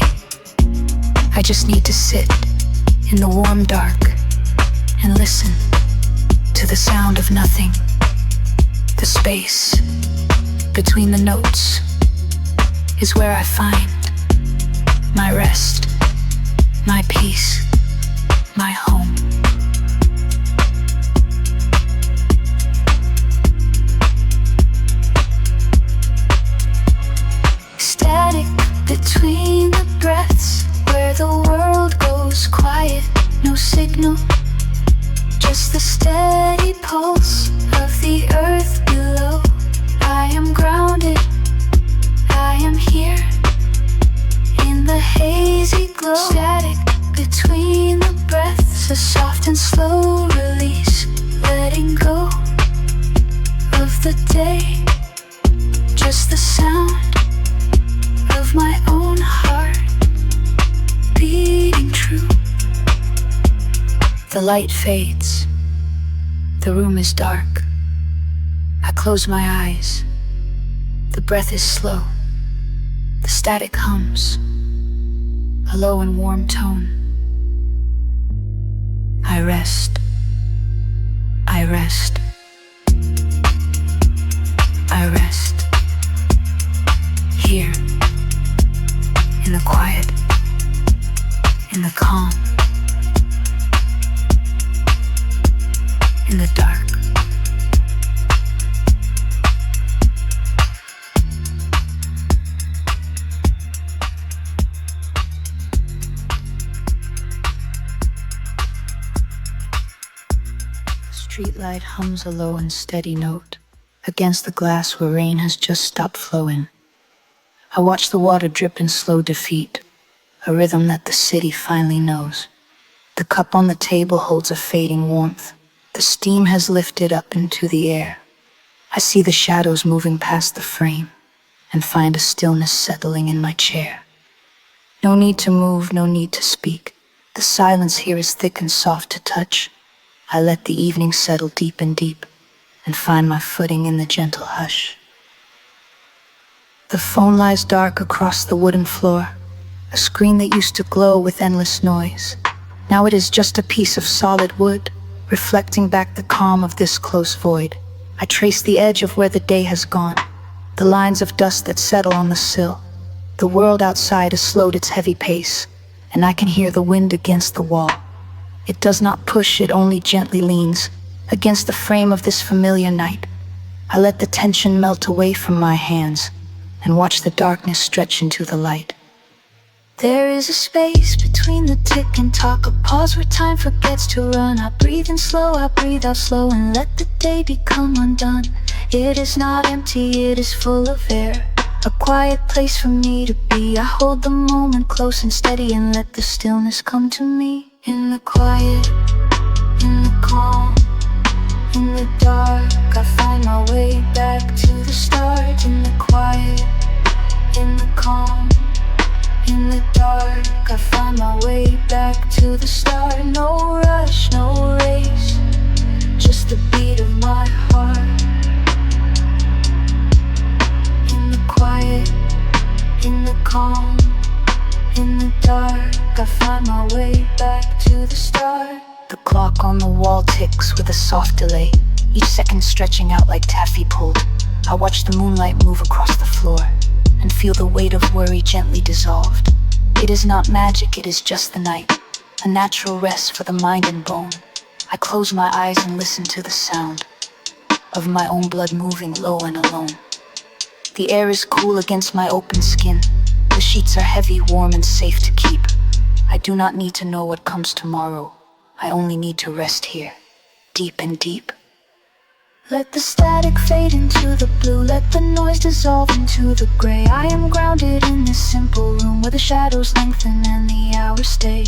I just need to sit in the warm dark and listen to the sound of nothing. The space between the notes is where I find my rest, my peace, my home. Static between the breaths, where the world goes quiet, no signal, just the steady pulse of the earth below. I am grounded, I am here, in the hazy glow. Static between the breaths, a soft and slow release, letting go of the day, just the sound of my own heart beating true. The light fades, the room is dark. I close my eyes, the breath is slow, the static hums, a low and warm tone. I rest, I rest, I rest, here, in the quiet, in the calm, in the dark. Streetlight hums a low and steady note against the glass where rain has just stopped flowing. I watch the water drip in slow defeat, a rhythm that the city finally knows. The cup on the table holds a fading warmth, The steam has lifted up into the air. I see the shadows moving past the frame and find a stillness settling in my chair. No need to move, no need to speak. The silence here is thick and soft to touch. I let the evening settle deep and deep and find my footing in the gentle hush. The phone lies dark across the wooden floor, a screen that used to glow with endless noise. Now it is just a piece of solid wood, reflecting back the calm of this close void. I trace the edge of where the day has gone, the lines of dust that settle on the sill. The world outside has slowed its heavy pace, and I can hear the wind against the wall. It does not push, it only gently leans against the frame of this familiar night. I let the tension melt away from my hands and watch the darkness stretch into the light. There is a space between the tick and talk, a pause where time forgets to run. I breathe in slow, I breathe out slow, and let the day become undone. It is not empty, it is full of air, a quiet place for me to be. I hold the moment close and steady and let the stillness come to me. In the quiet, in the calm, in the dark, I find my way back to the start. In the quiet, in the calm, in the dark, I find my way back to the start. No rush, no race, just the beat of my heart. In the quiet, in the calm, in the dark, I find my way back to the start. The clock on the wall ticks with a soft delay, each second stretching out like taffy pulled. I watch the moonlight move across the floor and feel the weight of worry gently dissolved. It is not magic, it is just the night, a natural rest for the mind and bone. I close my eyes and listen to the sound of my own blood moving low and alone. The air is cool against my open skin. The sheets are heavy, warm, and safe to keep. I do not need to know what comes tomorrow. I only need to rest here, deep and deep. Let the static fade into the blue, let the noise dissolve into the gray. I am grounded in this simple room where the shadows lengthen and the hours stay.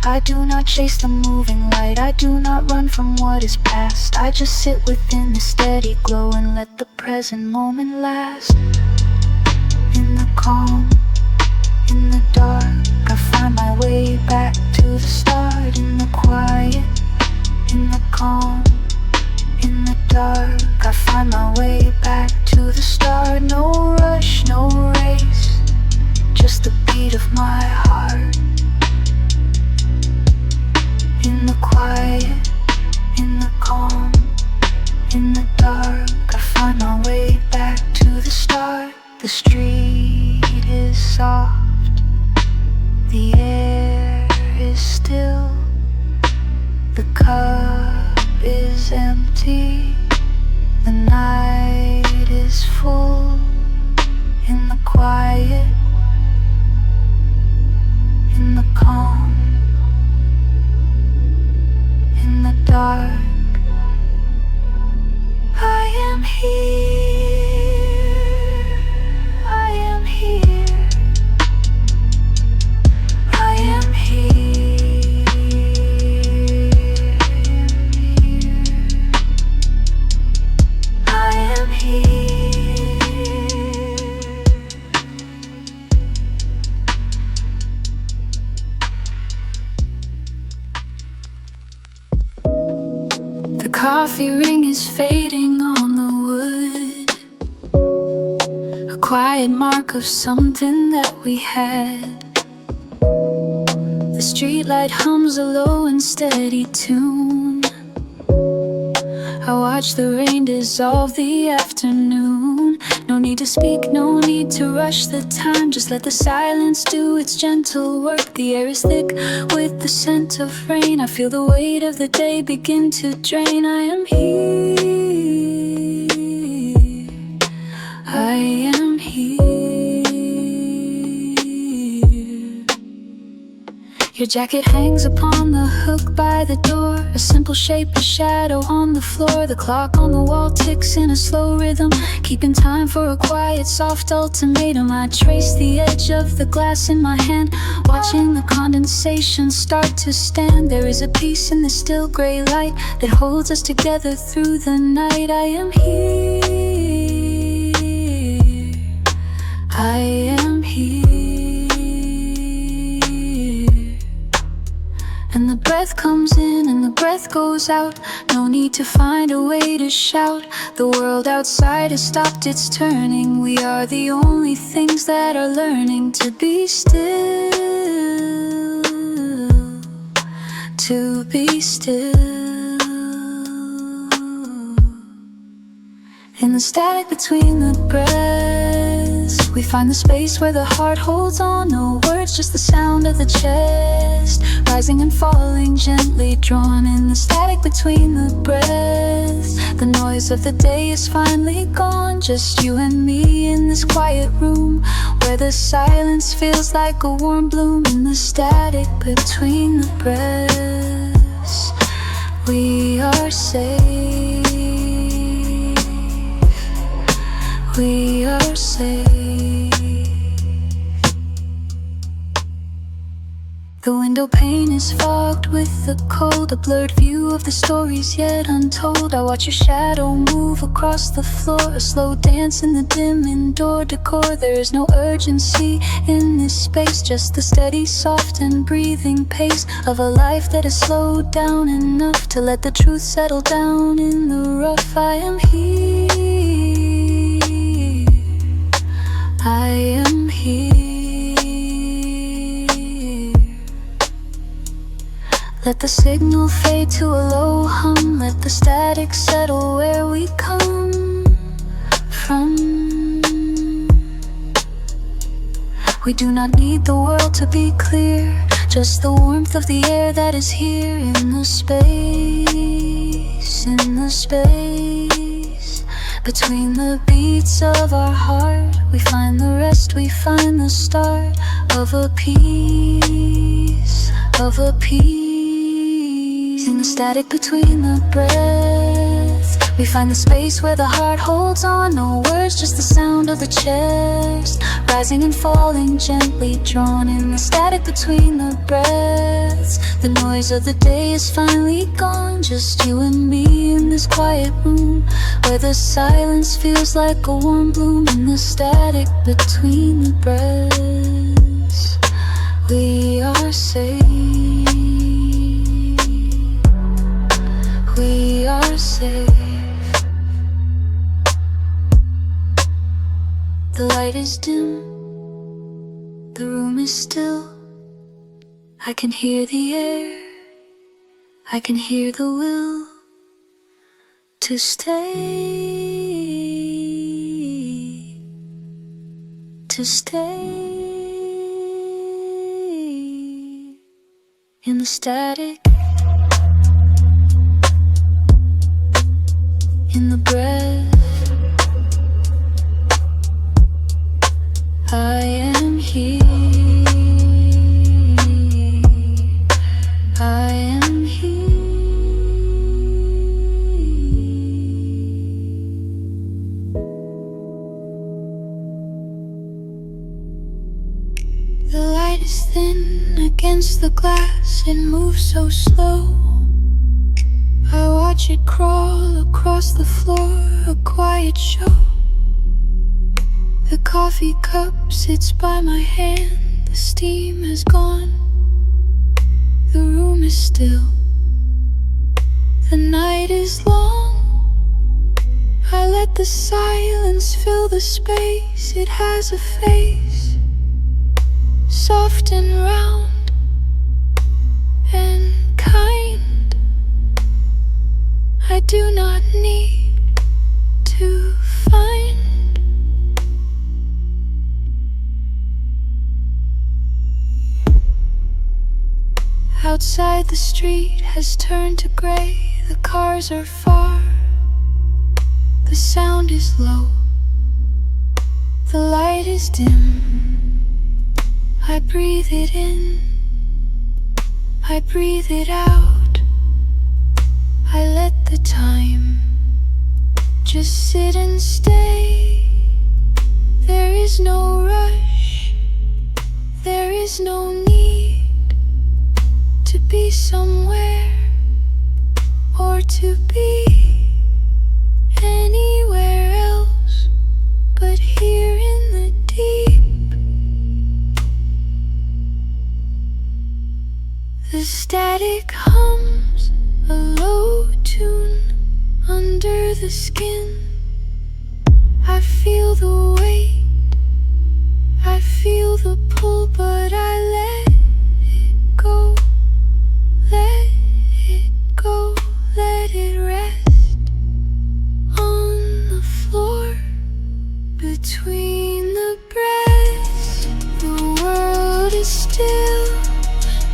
I do not chase the moving light, I do not run from what is past. I just sit within the steady glow and let the present moment last. In the calm, in the dark, I find my way back to the start. In the quiet, in the calm, in the dark, I find my way back to the start. No rush, no race, just the beat of my heart. In the quiet, in the calm, in the dark, I find my way back to the start. The street is soft, the air is still, the cup is empty, the night is full. In the quiet, in the calm, in the dark, I am here, I am here, I am here, I am here. The coffee ring is fading on the wood, a quiet mark of something that we had. The streetlight hums a low and steady tune. I watch the rain dissolve the afternoon. No need to speak, no need to rush the time. Just let the silence do its gentle work. The air is thick with the scent of rain. I feel the weight of the day begin to drain. I am here, I am here. Your jacket hangs upon the hook by the door, a simple shape, a shadow on the floor. The clock on the wall ticks in a slow rhythm, keeping time for a quiet, soft ultimatum. I trace the edge of the glass in my hand, watching the condensation start to stand. There is a peace in the still gray light that holds us together through the night. I am here, I am here. And the breath comes in and the breath goes out. No need to find a way to shout. The world outside has stopped its turning. We are the only things that are learning to be still. To be still. In the static between the breaths, we find the space where the heart holds on. No words, just the sound of the chest, rising and falling, gently drawn. In the static between the breaths, the noise of the day is finally gone. Just you and me in this quiet room, where the silence feels like a warm bloom. In the static between the breaths, we are safe. We are safe. The window pane is fogged with the cold, a blurred view of the stories yet untold. I watch your shadow move across the floor, a slow dance in the dim indoor decor. There is no urgency in this space, just the steady, soft and breathing pace of a life that has slowed down enough to let the truth settle down in the rough. I am here, I am here. Let the signal fade to a low hum. Let the static settle where we come from. We do not need the world to be clear, just the warmth of the air that is here. In the space, in the space between the beats of our heart, we find the rest, we find the start of a peace, of a peace. In the static between the breaths, we find the space where the heart holds on. No words, just the sound of the chest, rising and falling, gently drawn. In the static between the breaths, the noise of the day is finally gone. Just you and me in this quiet room, where the silence feels like a warm bloom. In the static between the breaths, we are safe. We are safe. The light is dim, the room is still. I can hear the air, I can hear the will to stay, to stay. In the static, in the breath, I am here, I am here. The light is thin against the glass, it moves so slow. I watch it crawl across the floor, a quiet show. The coffee cup sits by my hand, the steam has gone. The room is still, the night is long. I let the silence fill the space, it has a face, soft and round and kind. I do not need to find. Outside the street has turned to gray, the cars are far, the sound is low, the light is dim. I breathe it in, I breathe it out. I let the time just sit and stay. There is no rush, there is no need to be somewhere or to be anywhere else but here in the deep. The static hums a low tune under the skin. I feel the weight, I feel the pull, but I let it go, let it go, let it rest on the floor between the breaths. The world is still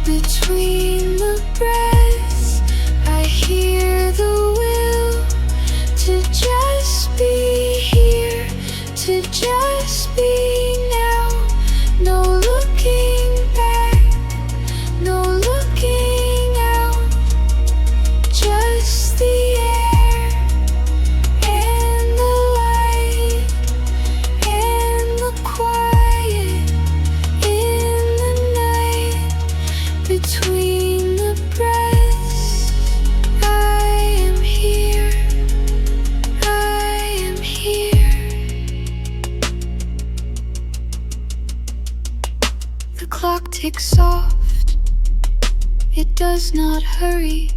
between the breaths. I hear the will to just be here, to just be now. No looking back, no looking out. Just the air and the light and the quiet in the night. Between the breaths, I am here, I am here. The clock ticks soft, it does not hurry.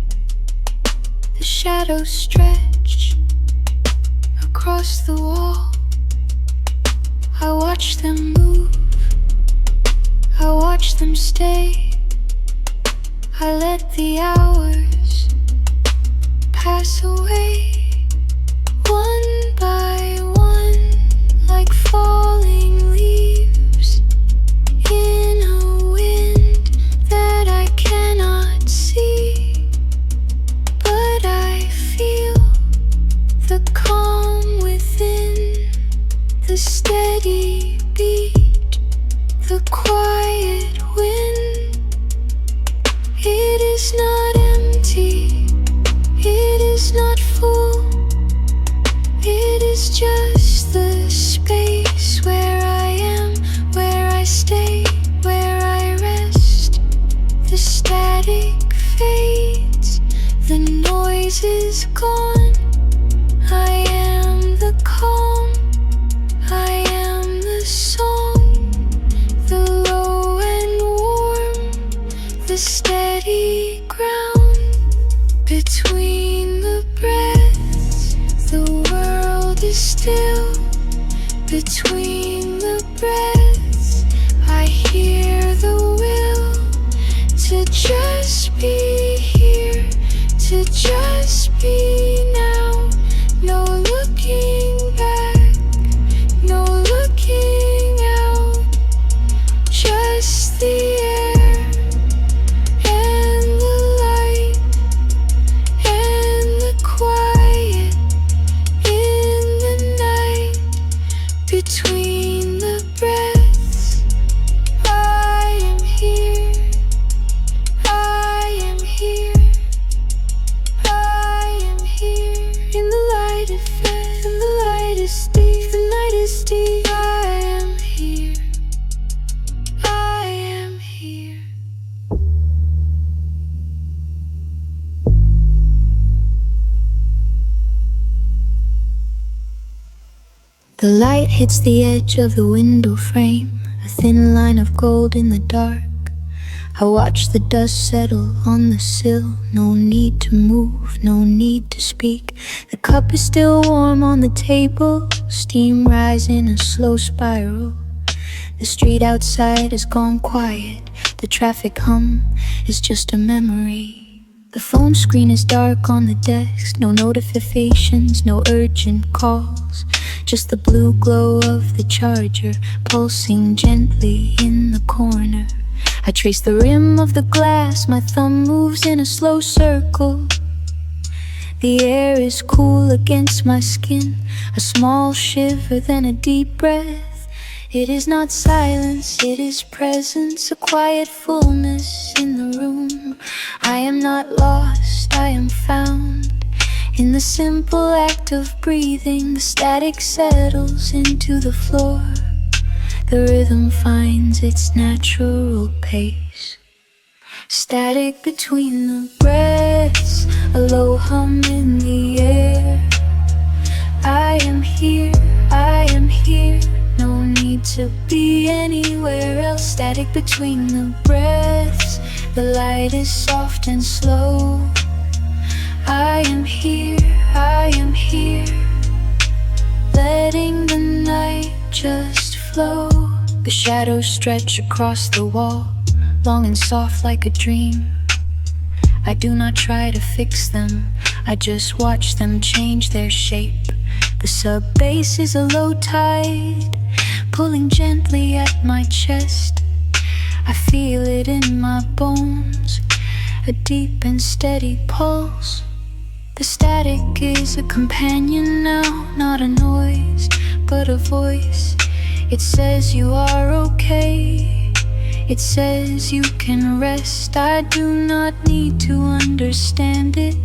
The shadows stretch across the wall. I watch them move, I watch them stay. I let the hours pass away, one by one, like falling leaves in a wind that I cannot see. But I feel the calm within, the steady beat, the quiet wind. It is not empty, it is not full. It is just the space where I am, where I stay, where I rest. The static fades, the noise is gone. I am the calm, I am the song, the low and warm, the steady ground. Between the breaths, the world is still. Between the breaths, I hear the will to just be here, to just be now. No looking back, no looking out. Just the air and the light and the quiet in the night. Between the breaths, I am here, I am here, I am here. In the light of faith, and the light is deep, the night is deep. I am here, I am here. The light hits the edge of the window frame, a thin line of gold in the dark. I watch the dust settle on the sill. No need to move, no need to speak. The cup is still warm on the table, steam rise in a slow spiral. The street outside has gone quiet, the traffic hum is just a memory. The phone screen is dark on the desk, no notifications, no urgent calls. Just the blue glow of the charger pulsing gently in the corner. I trace the rim of the glass, my thumb moves in a slow circle. The air is cool against my skin, a small shiver, then a deep breath. It is not silence, it is presence, a quiet fullness in the room. I am not lost, I am found. In the simple act of breathing, the static settles into the floor. The rhythm finds its natural pace. Static between the breaths, a low hum in the air. I am here, no need to be anywhere else. Static between the breaths, the light is soft and slow. I am here, letting the night just flow. The shadows stretch across the wall, long and soft like a dream. I do not try to fix them, I just watch them change their shape. The sub-bass is a low tide, pulling gently at my chest. I feel it in my bones, a deep and steady pulse. The static is a companion now, not a noise, but a voice. It says you are okay, it says you can rest. I do not need to understand it,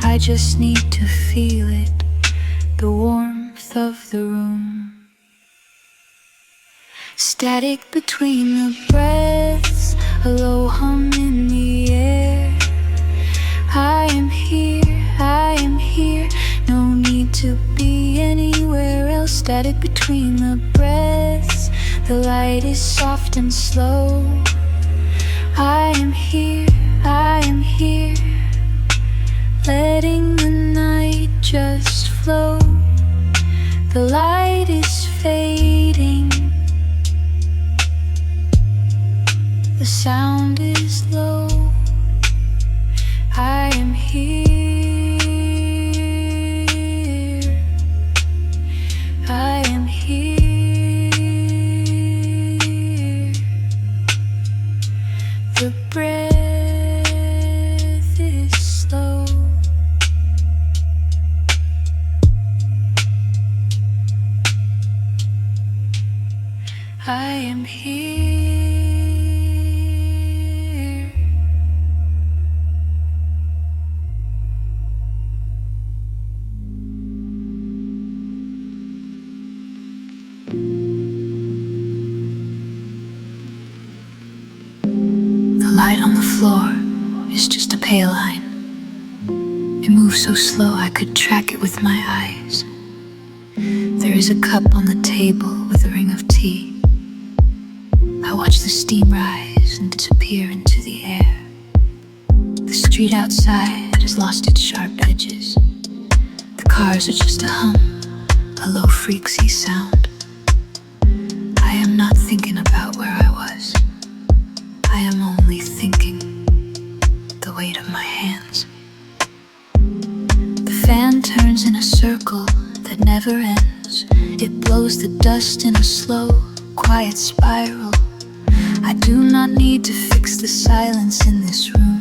I just need to feel it, the warmth of the room. Static between the breaths, a low hum in the air. I am here, no need to be anywhere else. Static between the breaths, the light is soft and slow. I am here, letting the night just flow. The light is fading, the sound is low. I am here, I am here. The breath is slow. I am here. The light on the floor is just a pale line. It moves so slow I could track it with my eyes. There is a cup on the table with a ring of tea. I watch the steam rise and disappear into the air. The street outside has lost its sharp edges. The cars are just a hum, a low frequency sound. I am not thinking about where I was. I am only thinking the weight of my hands. The fan turns in a circle that never ends. It blows the dust in a slow, quiet spiral. I do not need to fix the silence in this room.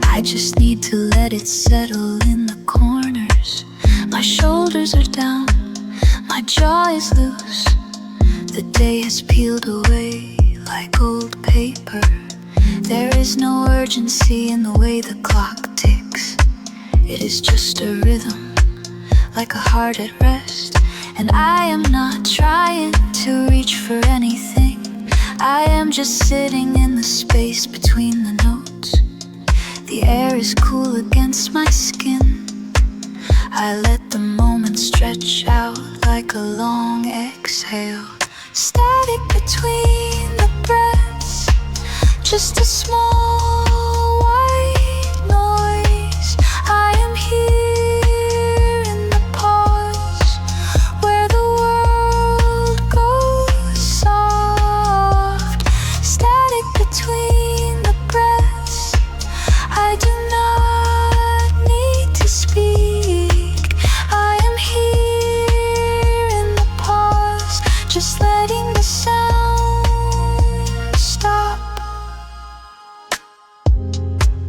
I just need to let it settle in the corners. My shoulders are down, my jaw is loose. The day has peeled away like old paper. There is no urgency in the way the clock ticks. It is just a rhythm, like a heart at rest. And I am not trying to reach for anything. I am just sitting in the space between the notes. The air is cool against my skin. I let the moment stretch out like a long exhale. Static between the breaths, just a small white noise. I am here in the pause, where the world goes soft. Static between the breaths, I do not need to speak. I am here in the pause, just letting the sound stop.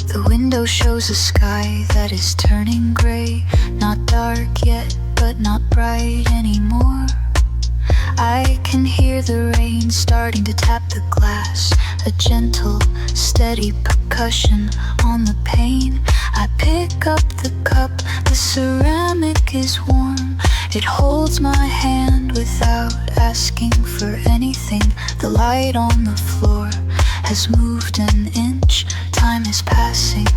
The window shows a sky that is turning gray. Not dark yet, but not bright anymore. I can hear the rain starting to tap the glass, a gentle, steady percussion on the pane. I pick up the cup, the ceramic is warm. It holds my hand without asking for anything. The light on the floor has moved an inch. Time is passing,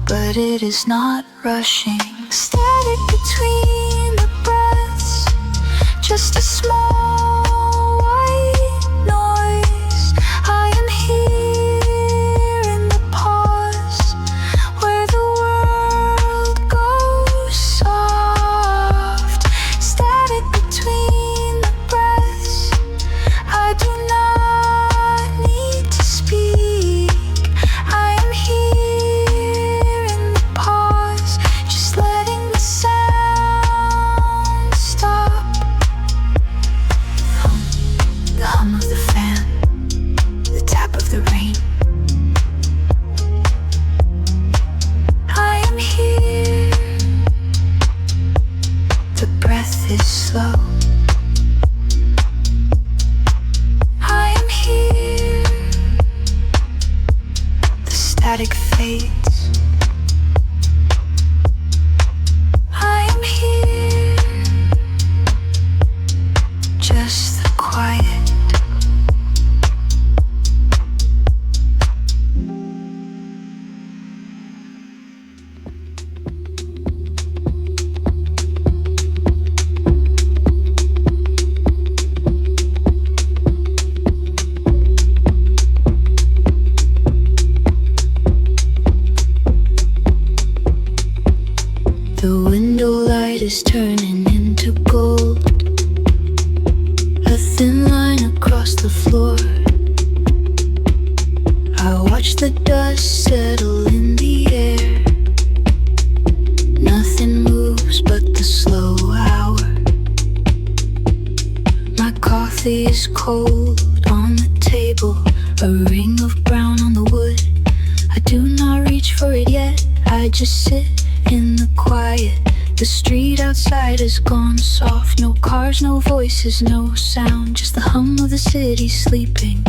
but it is not rushing. Static between the breaths, just a small white noise. I am here in the pause, where the world goes soft. Static between the breaths, I do not need to speak. I am here in the pause, just letting the sound stop. The hum of the fan, the tap of the rain. I am here. The breath is slow. I am here. The static fades. I am here. Just the quiet. The window light is turning into gold, a thin line across the floor. I watch the dust settle in the air. Nothing moves but the slow hour. My coffee is cold on the table, a ring of brown on the wood. I do not reach for it yet, I just sit in the quiet. The street outside has gone soft. No cars, no voices, no sound. Just the hum of the city sleeping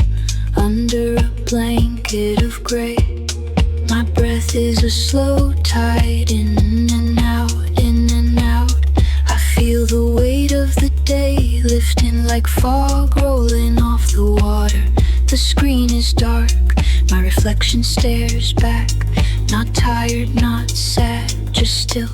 under a blanket of gray. My breath is a slow tide, in and out, in and out. I feel the weight of the day lifting like fog rolling off the water. The screen is dark, my reflection stares back. Not tired, not sad, just still.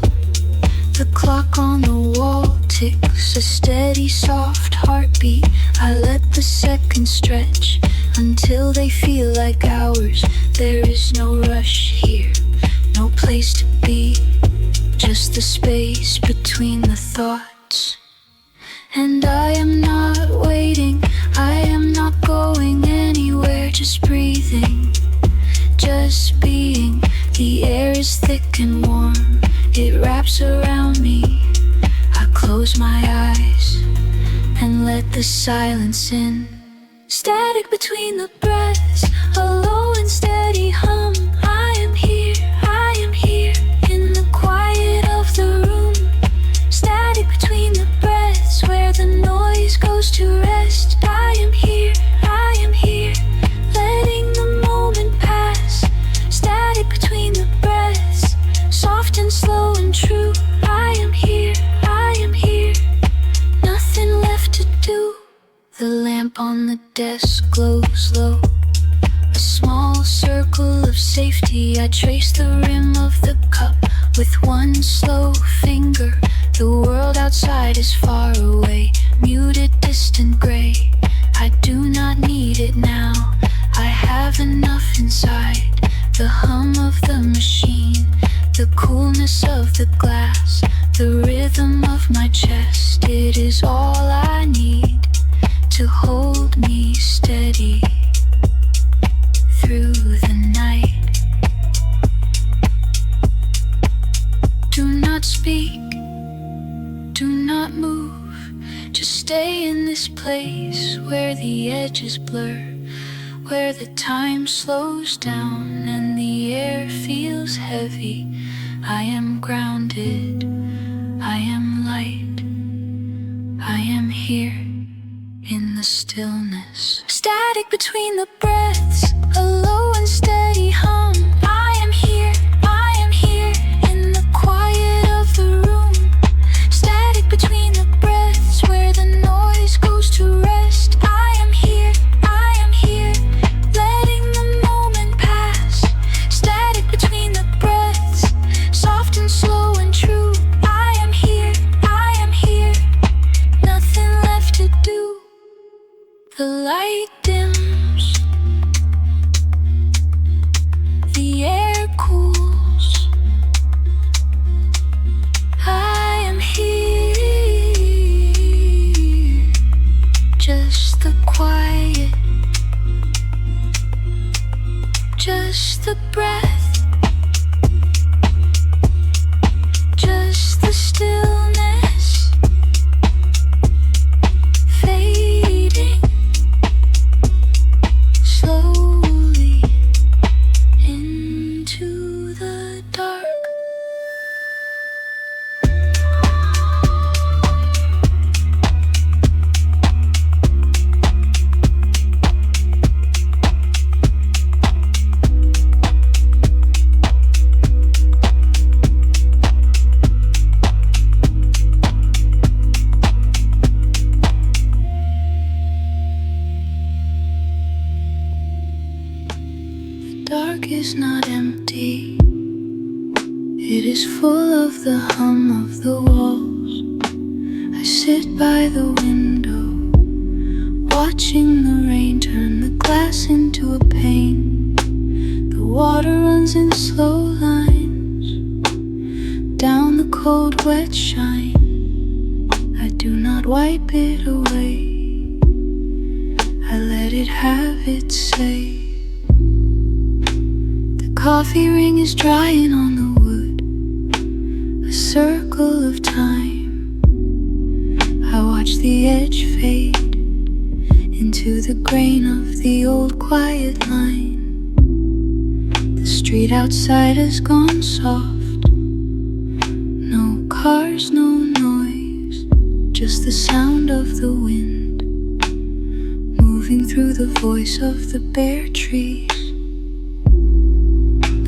The clock on the wall ticks, a steady soft heartbeat. I let the seconds stretch until they feel like hours. There is no rush here, no place to be, just the space between the thoughts. And I am not waiting, I am not going anywhere, just breathing, just being. The air is thick and warm, it wraps around me. I close my eyes and let the silence in. Static between the breaths, a low and steady hum. I am here in the quiet of the room. Static between the breaths, where the noise goes to rest. I am here, letting the moment pass. Static between the breaths, soft and slow and true. I am here, nothing left to do. The lamp on the desk glows low, a small circle of safety. I trace the rim of the cup with one slow finger. The world outside is far away, muted, distant gray. I do not need it now, I have enough inside. The hum of the machine, the coolness of the glass, the rhythm of my chest. It is all I need to hold me steady through the night. Do not speak, do not move, just stay in this place where the edges blur, where the time slows down and the air feels heavy. I am grounded, I am light, I am here. Static between the breaths, a low and steady hum. I am here in the quiet of the room. Static between the breaths, where the noise goes to rest. I am here, letting the moment pass. Static between the breaths, soft and slow and true. I am here, nothing left to do. The light dims, the air cools. I am here, just the quiet, just the breath, just the stillness, fading slowly into the dark. Dark is not empty, it is full of the hum of the walls. I sit by the window, watching the rain turn the glass into a pane. The water runs in slow lines down the cold wet shine. I do not wipe it away, I let it have its say. Coffee ring is drying on the wood, a circle of time. I watch the edge fade into the grain of the old quiet line. The street outside has gone soft, no cars, no noise, just the sound of the wind moving through the voice of the bare trees.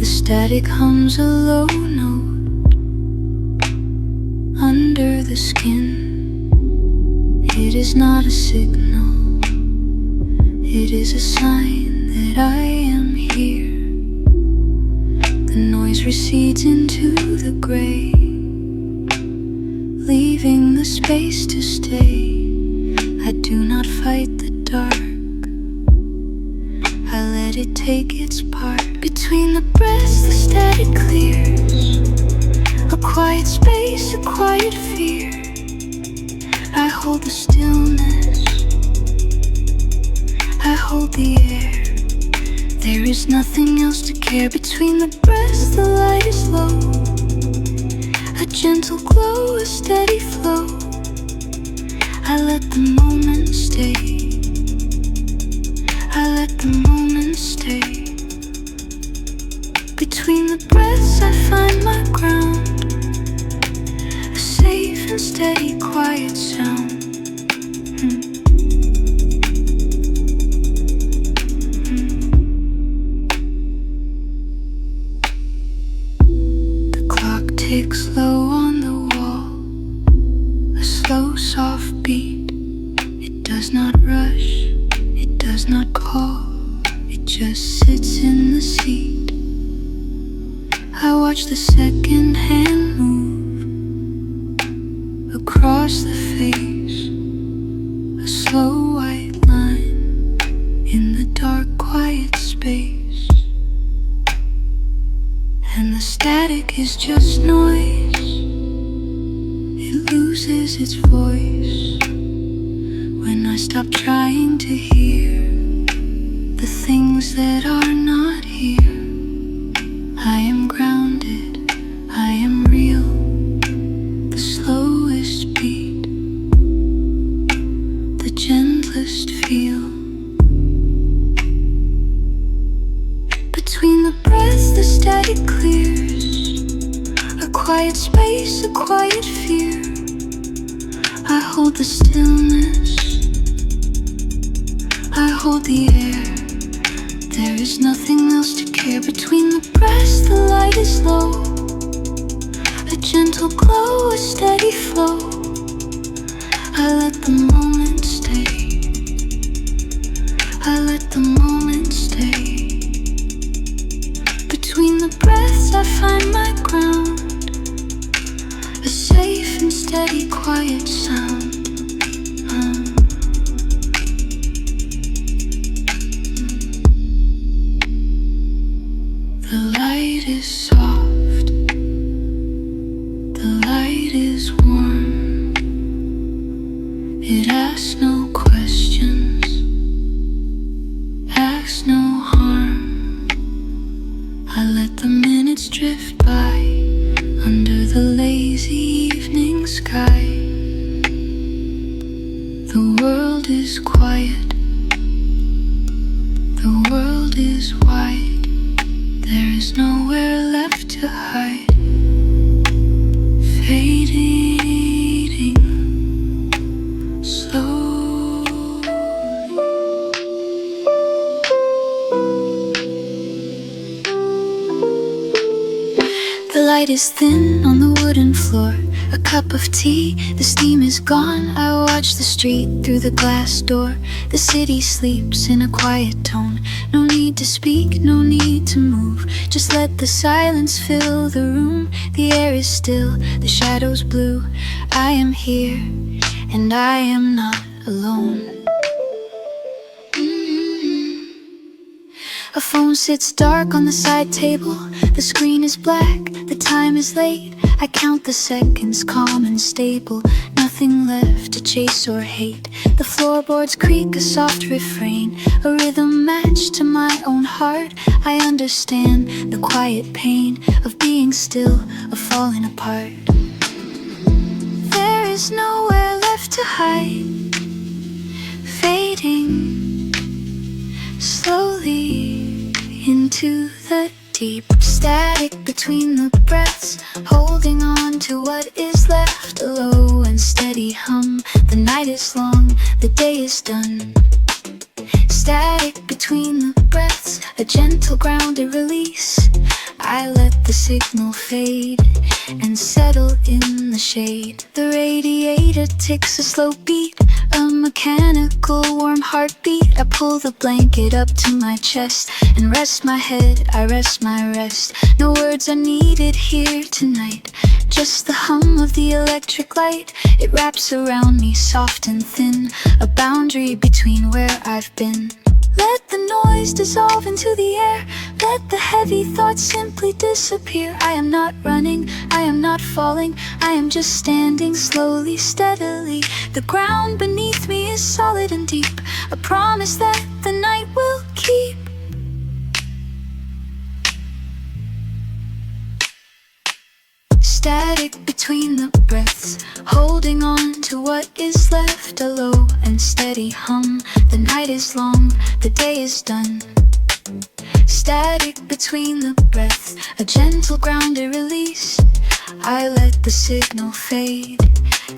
The static hums a low note under the skin. It is not a signal, it is a sign that I am here. The noise recedes into the gray, leaving the space to stay. I do not fight the dark, I let it take its part. Between the breaths the static clears, a quiet space, a quiet fear. I hold the stillness, I hold the air. There is nothing else to care. Between the breaths the light is low, a gentle glow, a steady flow. I let the moment stay, I let the moment stay. Between the breaths I find my ground, a safe and steady quiet sound. The clock ticks low on the wall, a slow soft beat. It does not rush, it does not call, it just sits in the seat. I watch the second hand move across the face, a slow white line in the dark quiet space. And the static is just noise, it loses its voice when I stop trying to hear the things that are not here. I am grounded, I am real, the slowest beat, the gentlest feel. Between the breaths the static clears, a quiet space, a quiet fear. I hold the stillness, I hold the air. There is nothing else to care. Between the breaths, the light is low. A gentle glow, a steady flow. I let the moment stay. I let the moment stay. Between the breaths I find my ground. A safe and steady quiet sound. The light is soft. The light is warm. It asks no questions, asks no harm. I let the minutes drift by under the lazy evening sky. The world is quiet. The world is wide. There is nowhere left to hide. Fading slowly. The light is thin on the wooden floor. A cup of tea, the steam is gone. I watch the street through the glass door. The city sleeps in a quiet tone. No need to speak, no need to move. Just let the silence fill the room. The air is still, the shadows blue. I am here, and I am not alone. A phone sits dark on the side table. The screen is black, the time is late. I count the seconds, calm and stable. Nothing left to chase or hate. The floorboards creak, a soft refrain. A rhythm matched to my own heart. I understand the quiet pain of being still, of falling apart. There is nowhere left to hide. Fading slowly into the deep. Static between the breaths, holding on to what is left. A low and steady hum. The night is long, the day is done. Static between the breaths, a gentle grounded release. I let the signal fade and settle in the shade. The radiator ticks a slow beat, a mechanical warm heartbeat. I pull the blanket up to my chest and rest my head, I rest my rest. No words are needed here tonight, just the hum of the electric light. It wraps around me soft and thin, a boundary between where I've been. Let the noise dissolve into the air. Let the heavy thoughts simply disappear. I am not running, I am not falling. I am just standing slowly, steadily. The ground beneath me is solid and deep, a promise that the night will keep. Static between the breaths, holding on to what is left. A low and steady hum. The night is long, the day is done. Static between the breaths, a gentle grounded release. I let the signal fade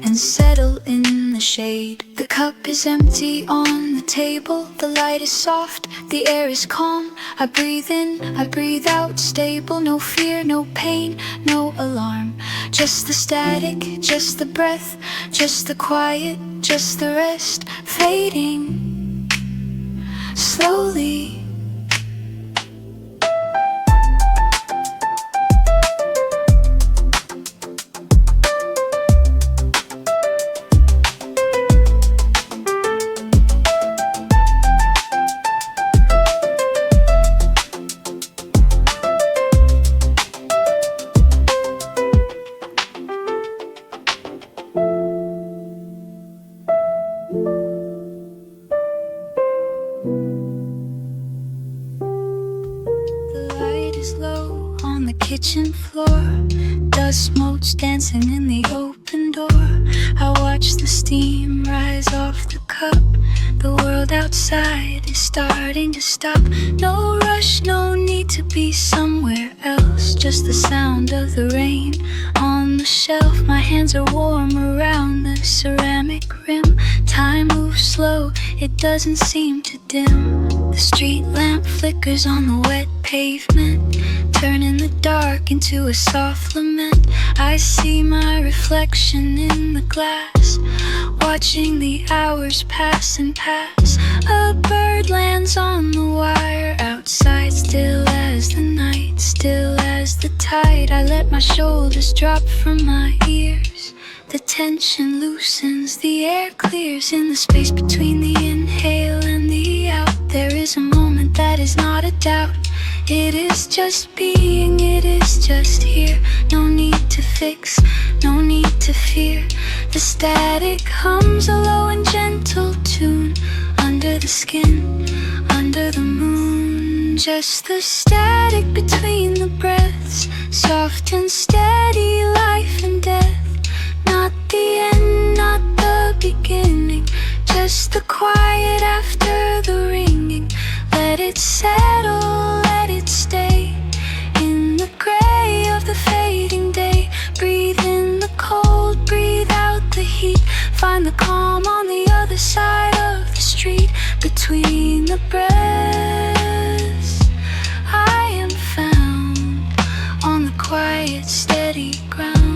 and settle in the shade. The cup is empty on the table. The light is soft, the air is calm. I breathe in, I breathe out, stable. No fear, no pain, no alarm. Just the static, just the breath, just the quiet, just the rest. Fading slowly. Kitchen floor, dust motes dancing in the open door. I watch the steam rise off the cup. The world outside is starting to stop. No rush, no need to be somewhere else. Just the sound of the rain on the shelf. My hands are warm around the ceramic rim. Time moves slow, it doesn't seem to dim. The street lamp flickers on the wet pavement, turning the dark into a soft lament. I see my reflection in the glass, watching the hours pass and pass. A bird lands on the wire outside, still as the night, still as the tide. I let my shoulders drop from my ears. The tension loosens, the air clears. In the space between the inhale and the out, there is a moment that is not a doubt. It is just being, it is just here. No need to fix, no need to fear. The static hums a low and gentle tune, under the skin, under the moon. Just the static between the breaths, soft and steady, life and death. Not the end, not the beginning, just the quiet after the ringing. Let it settle, let it stay in the gray of the fading day. Breathe in the cold, breathe out the heat. Find the calm on the other side of the street. Between the breaths, I am found on the quiet, steady ground.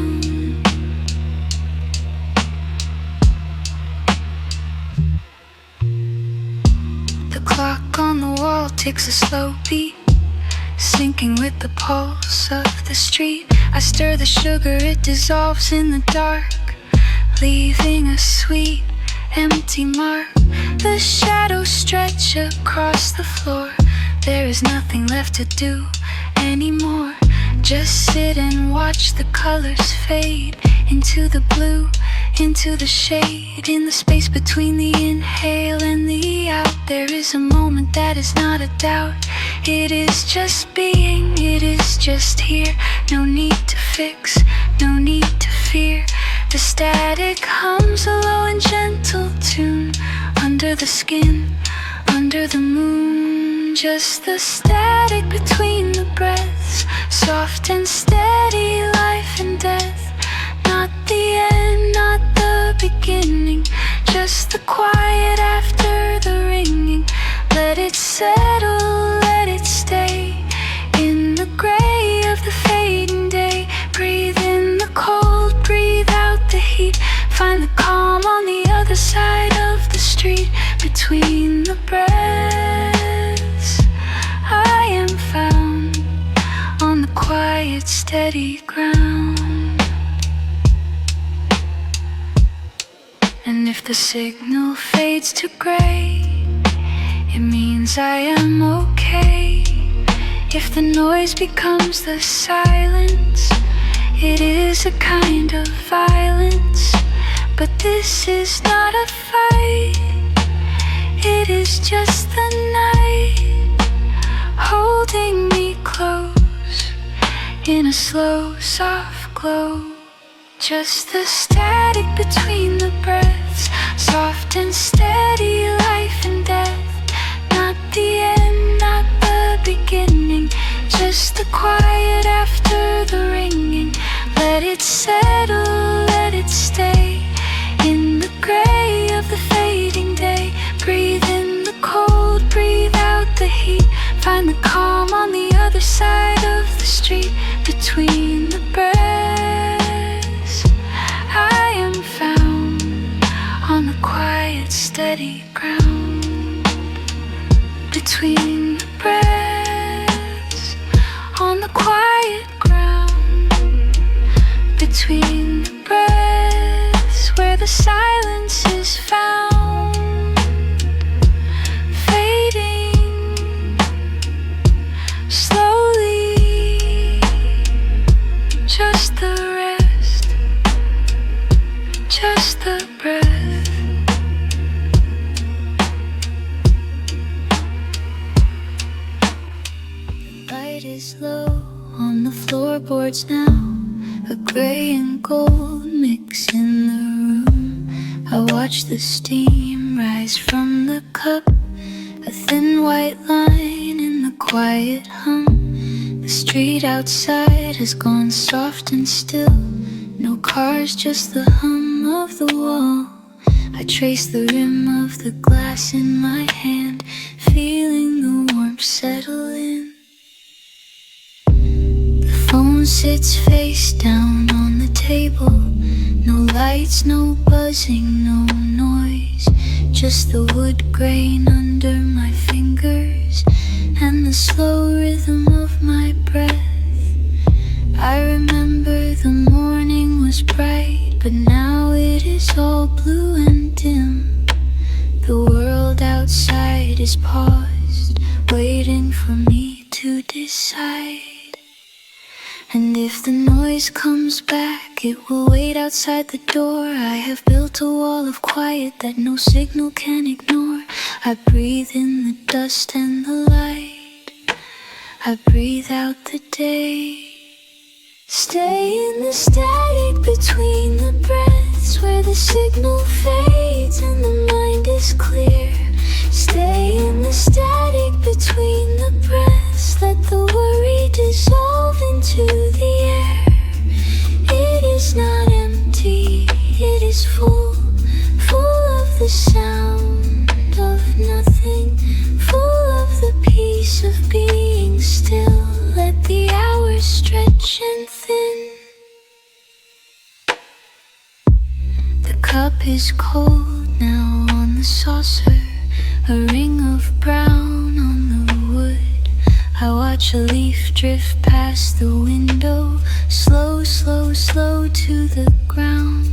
The clock on the wall takes a slow beat, syncing with the pulse of the street. I stir the sugar, it dissolves in the dark, leaving a sweet, empty mark. The shadows stretch across the floor. There is nothing left to do anymore. Just sit and watch the colors fade into the blue, into the shade. In the space between the inhale and the out, there is a moment that is not a doubt. It is just being, it is just here. No need to fix, no need to fear. The static hums a low and gentle tune, under the skin, under the moon. Just the static between the breaths, soft and steady, life and death. Not the end, not the beginning, just the quiet after the ringing. Let it settle, let it stay in the gray of the fading day. Breathe in the cold, breathe out the heat. Find the calm on the other side of the street. Between the breaths, I am found on the quiet, steady ground. And if the signal fades to gray, it means I am okay. If the noise becomes the silence, it is a kind of violence. But this is not a fight, it is just the night, holding me close in a slow, soft glow. Just the static between the breaths, soft and steady, life and death. Not the end, not the beginning, just the quiet after the ringing. Let it settle, let it stay in the gray of the fading day. Breathe in the cold, breathe out the heat. Find the calm on the other side of the street. Between the breaths, I am found on the quiet, steady ground. Between the breaths, on the quiet ground. Between the breaths, where the silence is found. Fading slowly, just the rest, just the breath. The light is low on the floorboards now. A gray and gold mix in the room. I watch the steam rise from the cup, a thin white line in the quiet hum. The street outside has gone soft and still. No cars, just the hum of the wall. I trace the rim of the glass in my hand, feeling the warmth settle in. The phone sits face down on the table. No lights, no buzzing, no noise. Just the wood grain under my fingers and the slow rhythm of my breath. I remember the morning was bright, but now it is all blue and dim. The world outside is paused, waiting for me to decide. And if the noise comes back, it will wait outside the door. I have built a wall of quiet that no signal can ignore. I breathe in the dust and the light. I breathe out the day. Stay in the static between the breaths, where the signal fades and the mind is clear. Stay in the static between the breaths, let the worry dissolve into the air. It is not empty, it is full, full of the sound of nothing, full of the peace of being still. Let the hours stretch and thin. The cup is cold now on the saucer, a ring of brown on the wood. I watch a leaf drift past the window, slow, slow, slow to the ground.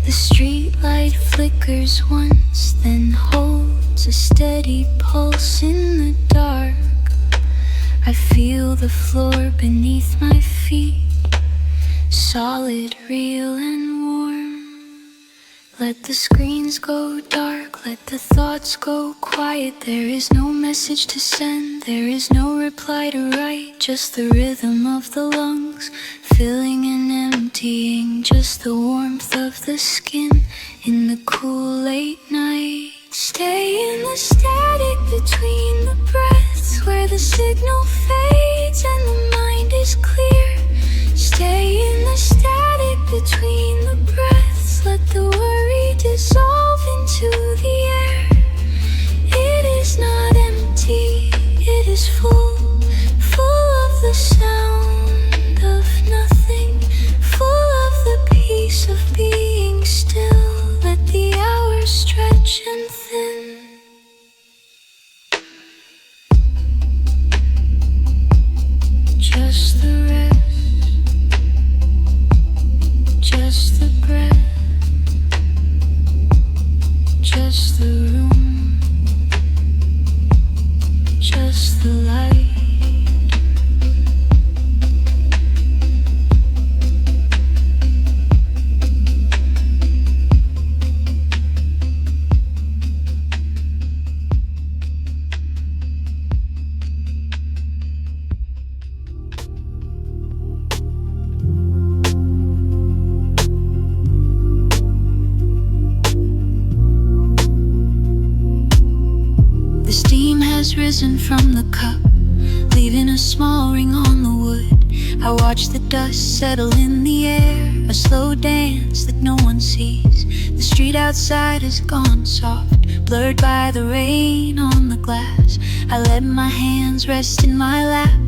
The street light flickers once, then holds a steady pulse in the dark. I feel the floor beneath my feet, solid, real and warm. Let the screens go dark, let the thoughts go quiet. There is no message to send, there is no reply to write. Just the rhythm of the lungs, filling and emptying. Just the warmth of the skin in the cool late night. Stay in the static between the breaths, where the signal fades and the mind is clear. Stay in the static between the breaths, let the worry dissolve into the air. It is not empty, it is full, full of the sound of nothing, full of the peace of being still. Let the hours stretch and thin. Just the rest, just the breath, just the room, just the light. Risen from the cup, leaving a small ring on the wood. I watch the dust settle in the air, a slow dance that no one sees. The street outside has gone soft, blurred by the rain on the glass. I let my hands rest in my lap,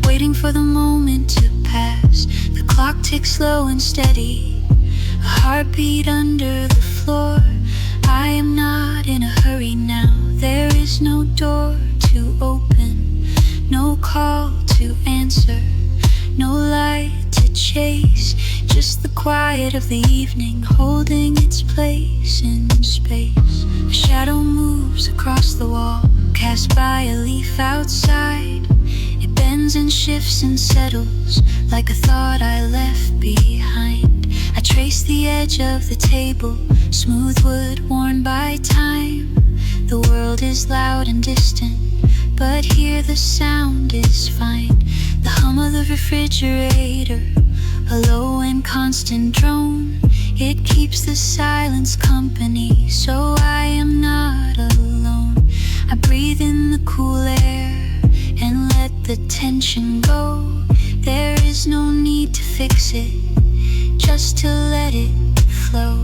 waiting for the moment to pass. The clock ticks slow and steady, a heartbeat under the floor. I am not in a hurry now, there is no door to open, no call to answer, no light to chase. Just the quiet of the evening holding its place in space. A shadow moves across the wall, cast by a leaf outside. It bends and shifts and settles like a thought I left behind. I trace the edge of the table, smooth wood worn by time. The world is loud and distant, but here the sound is fine. The hum of the refrigerator, a low and constant drone. It keeps the silence company, so I am not alone. I breathe in the cool air and let the tension go. There is no need to fix it, just to let it flow.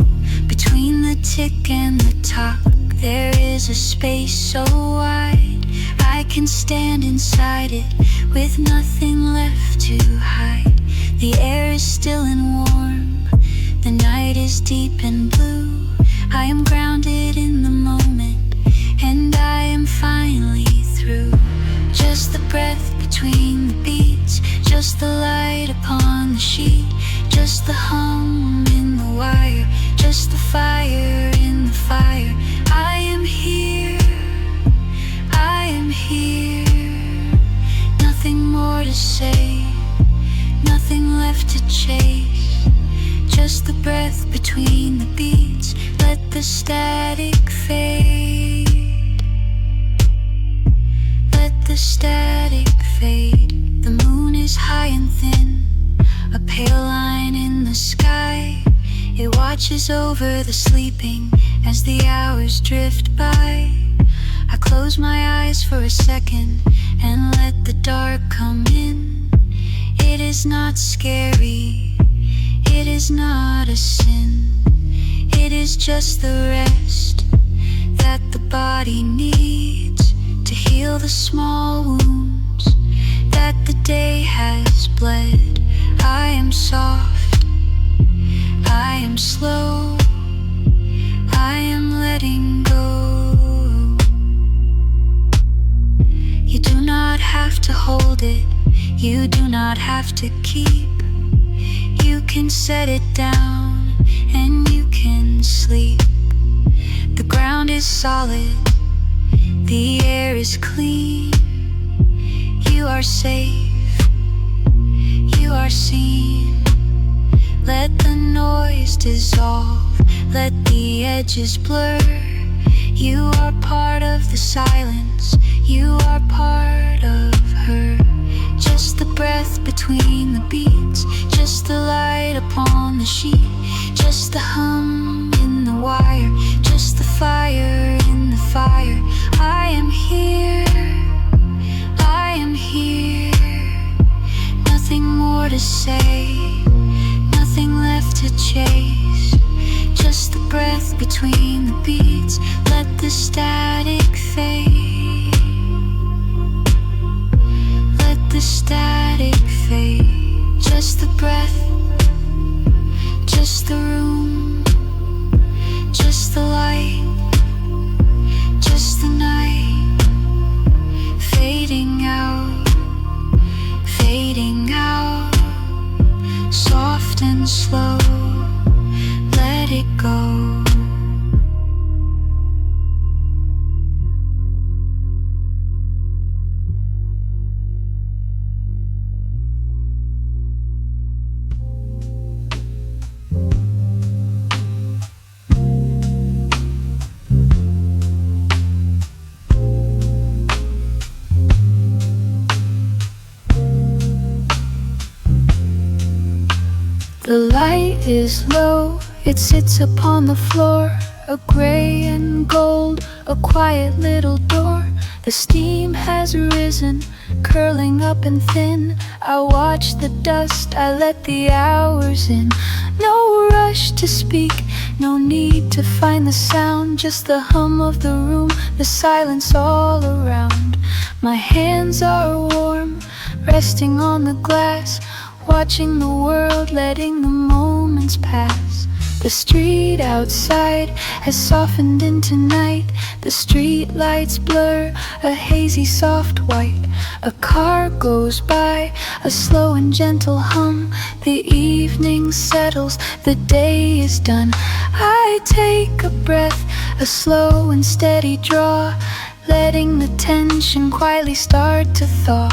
Between the tick and the tock, there is a space so wide I can stand inside it with nothing left to hide. The air is still and warm, the night is deep and blue. I am grounded in the moment, and I am finally through. Just the breath between the beats, just the light upon the sheet, just the hum in the wire, just the fire in the fire. I am here, I am here. Nothing more to say, nothing left to chase. Just the breath between the beats, let the static fade. Let the static fade. The moon is high and thin, a pale line in the sky. It watches over the sleeping as the hours drift by. I close my eyes for a second and let the dark come in. It is not scary, it is not a sin. It is just the rest that the body needs to heal the small wounds that the day has bled. I am soft, I am slow, I am letting go. You do not have to hold it, you do not have to keep. You can set it down and you can sleep. The ground is solid, the air is clean. You are safe, you are seen. Let the noise dissolve, let the edges blur. You are part of the silence, you are part of her. Just the breath between the beats, just the light upon the sheet, just the hum in the wire, just the fire in the fire. I am here, I am here. Nothing more to say, nothing left to chase. Just the breath between the beats, let the static fade. Let the static fade. Just the breath, just the room, just the light, just the night. Fading out, fading out. Soft and slow, let it go. The light is low, it sits upon the floor, a gray and gold, a quiet little door. The steam has risen, curling up and thin. I watch the dust, I let the hours in. No rush to speak, no need to find the sound, just the hum of the room, the silence all around. My hands are warm, resting on the glass, watching the world, letting the moments pass. The street outside has softened into night. The street lights blur, a hazy soft white. A car goes by, a slow and gentle hum. The evening settles, the day is done. I take a breath, a slow and steady draw, letting the tension quietly start to thaw.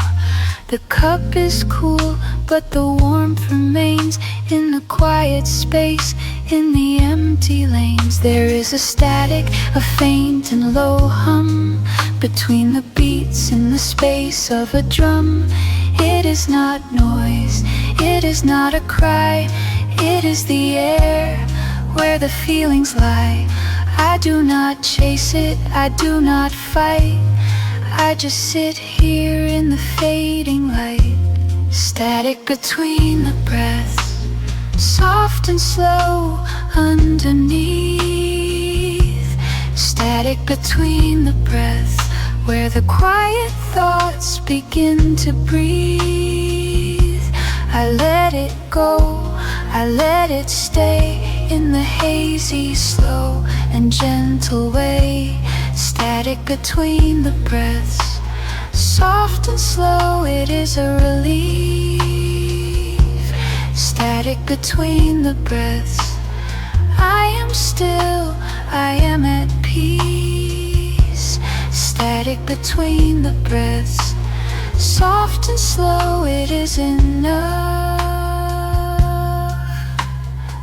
The cup is cool, but the warmth remains in the quiet space, in the empty lanes. There is a static, a faint and low hum between the beats in the space of a drum. It is not noise, it is not a cry, it is the air where the feelings lie. I do not chase it, I do not fight, I just sit here in the fading light. Static between the breaths, soft and slow underneath, static between the breath, where the quiet thoughts begin to breathe. I let it go, I let it stay in the hazy, slow and gentle way. Static between the breaths, soft and slow, it is a relief. Static between the breaths, I am still, I am at peace. Static between the breaths, soft and slow, it is enough.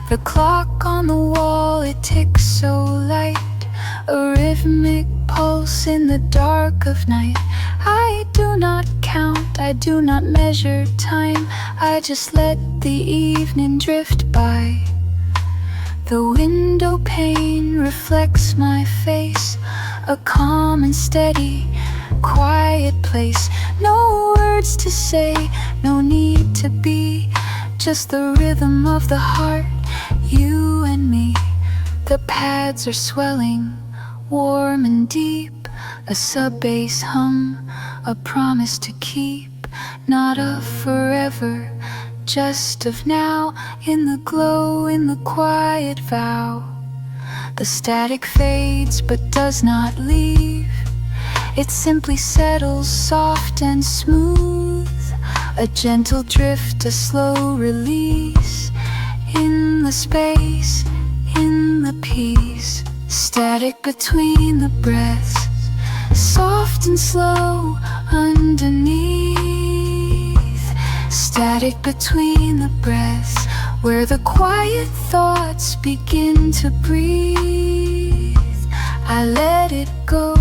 The clock on the wall, it ticks so light, a rhythmic pulse in the dark of night. I do not count, I do not measure time, I just let the evening drift by. The window pane reflects my face, a calm and steady, quiet place. No words to say, no need to be, just the rhythm of the heart, you and me. The pads are swelling, warm and deep, a sub-bass hum, a promise to keep, not of forever, just of now, in the glow, in the quiet vow. The static fades but does not leave, it simply settles soft and smooth, a gentle drift, a slow release, in the space, in the peace. Static between the breaths, soft and slow underneath. Static between the breaths, where the quiet thoughts begin to breathe. I let it go,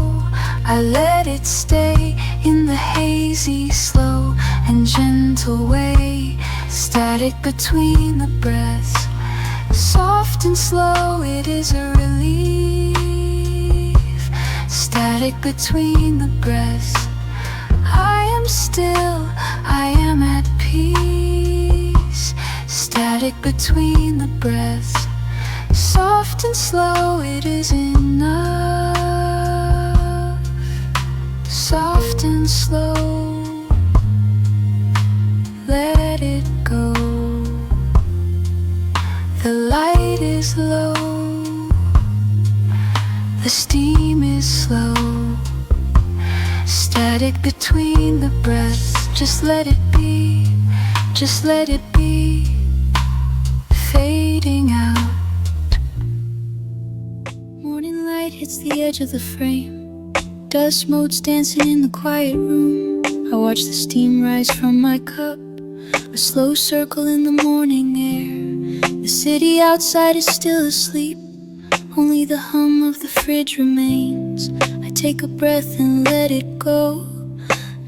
I let it stay in the hazy, slow and gentle way. Static between the breaths, soft and slow, it is a relief. Static between the breaths, I am still, I am at peace. Static between the breaths, soft and slow, it is enough. Soft and slow, let it go. The light is low, the steam is slow. Static between the breaths, just let it be, just let it be, fading out. Morning light hits the edge of the frame, dust motes dancing in the quiet room. I watch the steam rise from my cup, a slow circle in the morning air. The city outside is still asleep, only the hum of the fridge remains. I take a breath and let it go,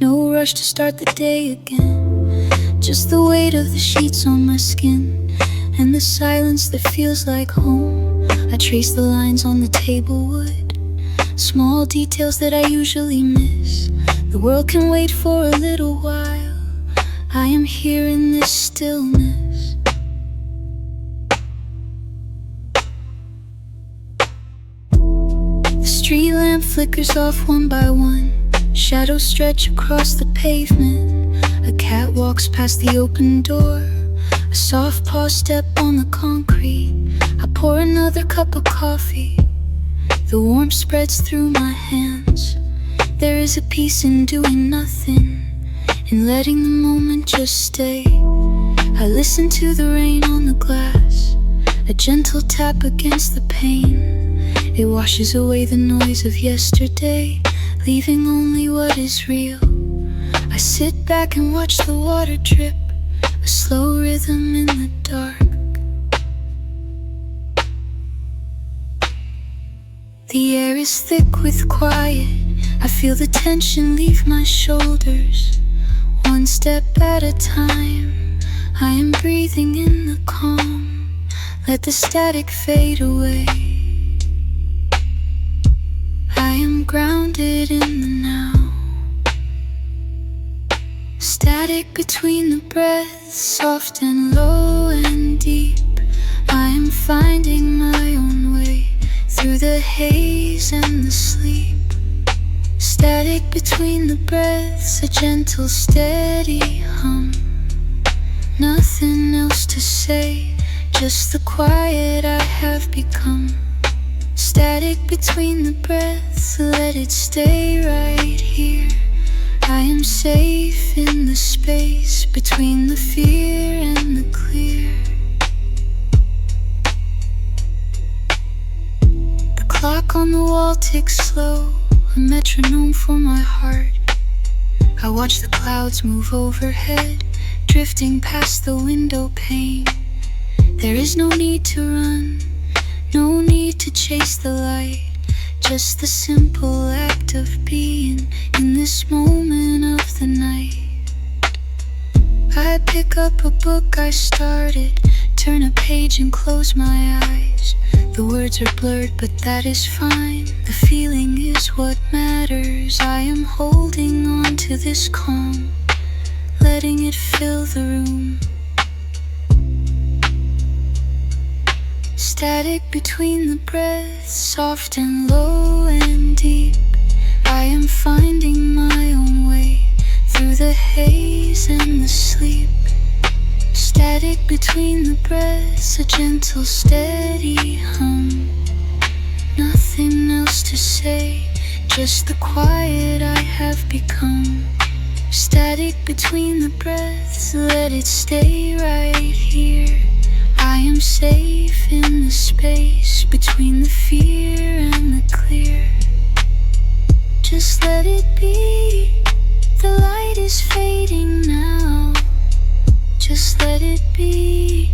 no rush to start the day again, just the weight of the sheets on my skin, and the silence that feels like home. I trace the lines on the table wood, small details that I usually miss. The world can wait for a little while, I am here in this stillness. The street lamp flickers off one by one, shadows stretch across the pavement. A cat walks past the open door, a soft paw step on the concrete. I pour another cup of coffee, the warmth spreads through my hands. There is a peace in doing nothing, in letting the moment just stay. I listen to the rain on the glass, a gentle tap against the pane. It washes away the noise of yesterday, leaving only what is real. I sit back and watch the water drip, a slow rhythm in the dark. The air is thick with quiet, I feel the tension leave my shoulders. One step at a time, I am breathing in the calm. Let the static fade away, I am grounded in the now. Static between the breaths, soft and low and deep. I am finding my own way through the haze and the sleep. Static between the breaths, a gentle steady hum. Nothing else to say, just the quiet I have become. Static between the breaths, let it stay right here. I am safe in the space between the fear and the clear. The clock on the wall ticks slow, a metronome for my heart. I watch the clouds move overhead, drifting past the window pane. There is no need to run, no need to chase the light, just the simple act of being in this moment of the night. I pick up a book I started, turn a page and close my eyes. The words are blurred, but that is fine. The feeling is what matters. I am holding on to this calm, letting it fill the room. Static between the breaths, soft and low and deep. I am finding my own way through the haze and the sleep. Static between the breaths, a gentle steady hum. Nothing else to say, just the quiet I have become. Static between the breaths, let it stay right here. I am safe in the space between the fear and the clear. Just let it be, the light is fading now. Just let it be,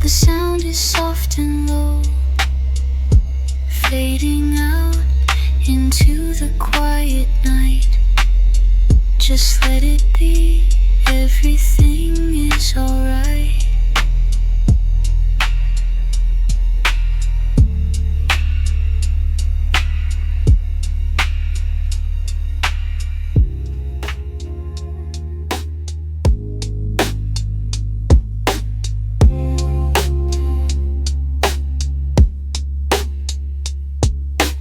the sound is soft and low, fading out into the quiet night. Just let it be, everything is alright.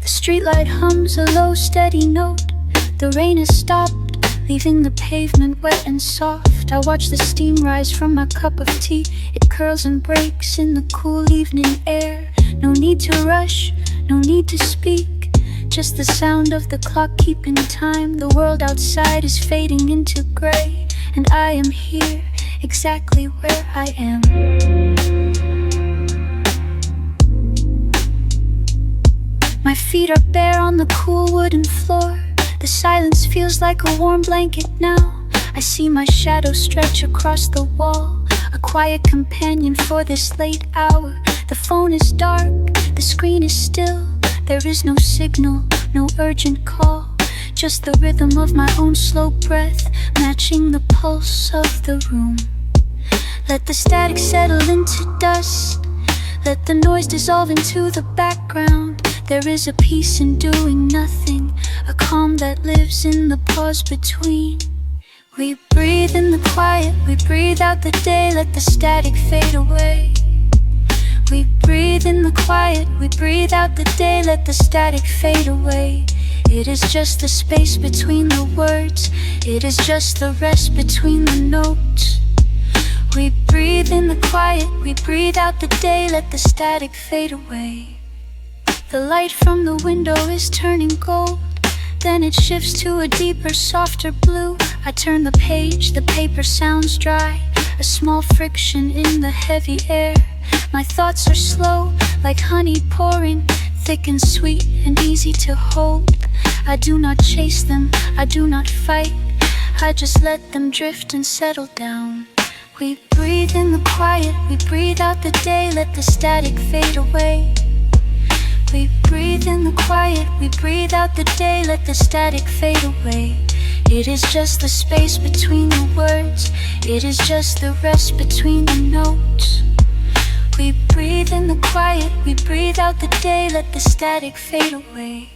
Streetlight hums a low, steady note. The rain has stopped, leaving the pavement wet and soft. I watch the steam rise from my cup of tea. It curls and breaks in the cool evening air. No need to rush, no need to speak, just the sound of the clock keeping time. The world outside is fading into gray, and I am here, exactly where I am. My feet are bare on the cool wooden floor. The silence feels like a warm blanket now. I see my shadow stretch across the wall, a quiet companion for this late hour. The phone is dark, the screen is still. There is no signal, no urgent call, just the rhythm of my own slow breath, matching the pulse of the room. Let the static settle into dust, let the noise dissolve into the background. There is a peace in doing nothing, a calm that lives in the pause between. We breathe in the quiet, we breathe out the day, let the static fade away. We breathe in the quiet, we breathe out the day, let the static fade away. It is just the space between the words, it is just the rest between the notes. We breathe in the quiet, we breathe out the day, let the static fade away. The light from the window is turning gold, then it shifts to a deeper, softer blue. I turn the page, the paper sounds dry, a small friction in the heavy air. My thoughts are slow, like honey pouring, thick and sweet and easy to hold. I do not chase them, I do not fight, I just let them drift and settle down. We breathe in the quiet, we breathe out the day, let the static fade away. We breathe in the quiet, we breathe out the day, let the static fade away. It is just the space between the words, it is just the rest between the notes. We breathe in the quiet, we breathe out the day, let the static fade away.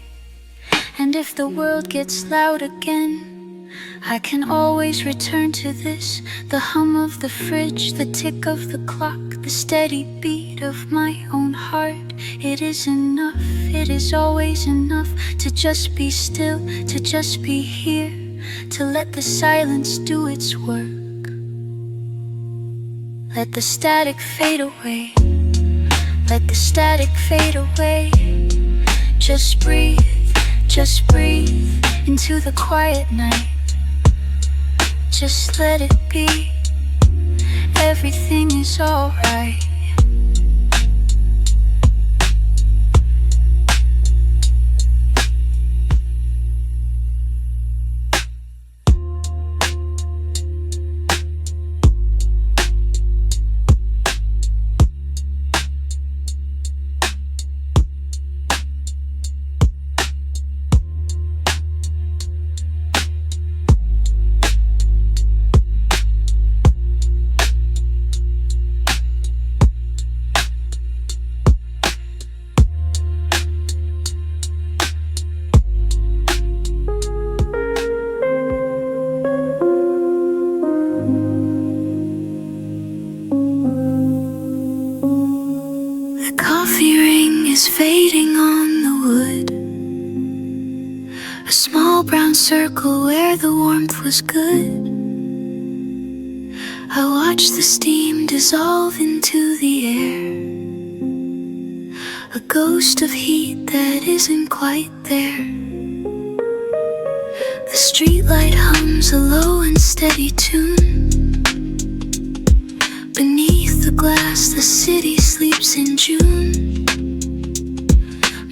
And if the world gets loud again, I can always return to this, the hum of the fridge, the tick of the clock, the steady beat of my own heart. It is enough, it is always enough to just be still, to just be here, to let the silence do its work. Let the static fade away, let the static fade away. Just breathe into the quiet night. Just let it be, everything is alright. Is fading on the wood, a small brown circle where the warmth was good. I watch the steam dissolve into the air, a ghost of heat that isn't quite there. The streetlight hums a low and steady tune. Beneath the glass the city sleeps in June.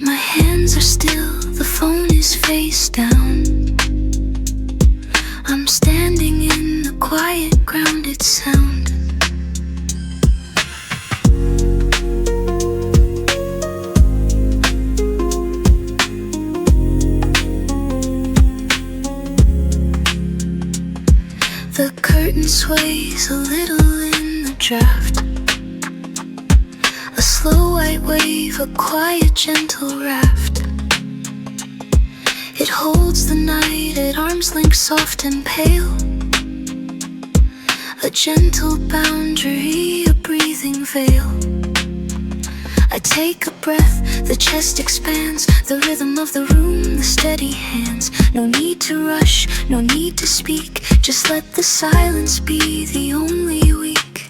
My hands are still, the phone is face down. I'm standing in the quiet, grounded sound. The curtain sways a little in the draft. A slow white wave, a quiet gentle raft. It holds the night at arm's length, soft and pale. A gentle boundary, a breathing veil. I take a breath, the chest expands, the rhythm of the room, the steady hands. No need to rush, no need to speak, just let the silence be the only weak.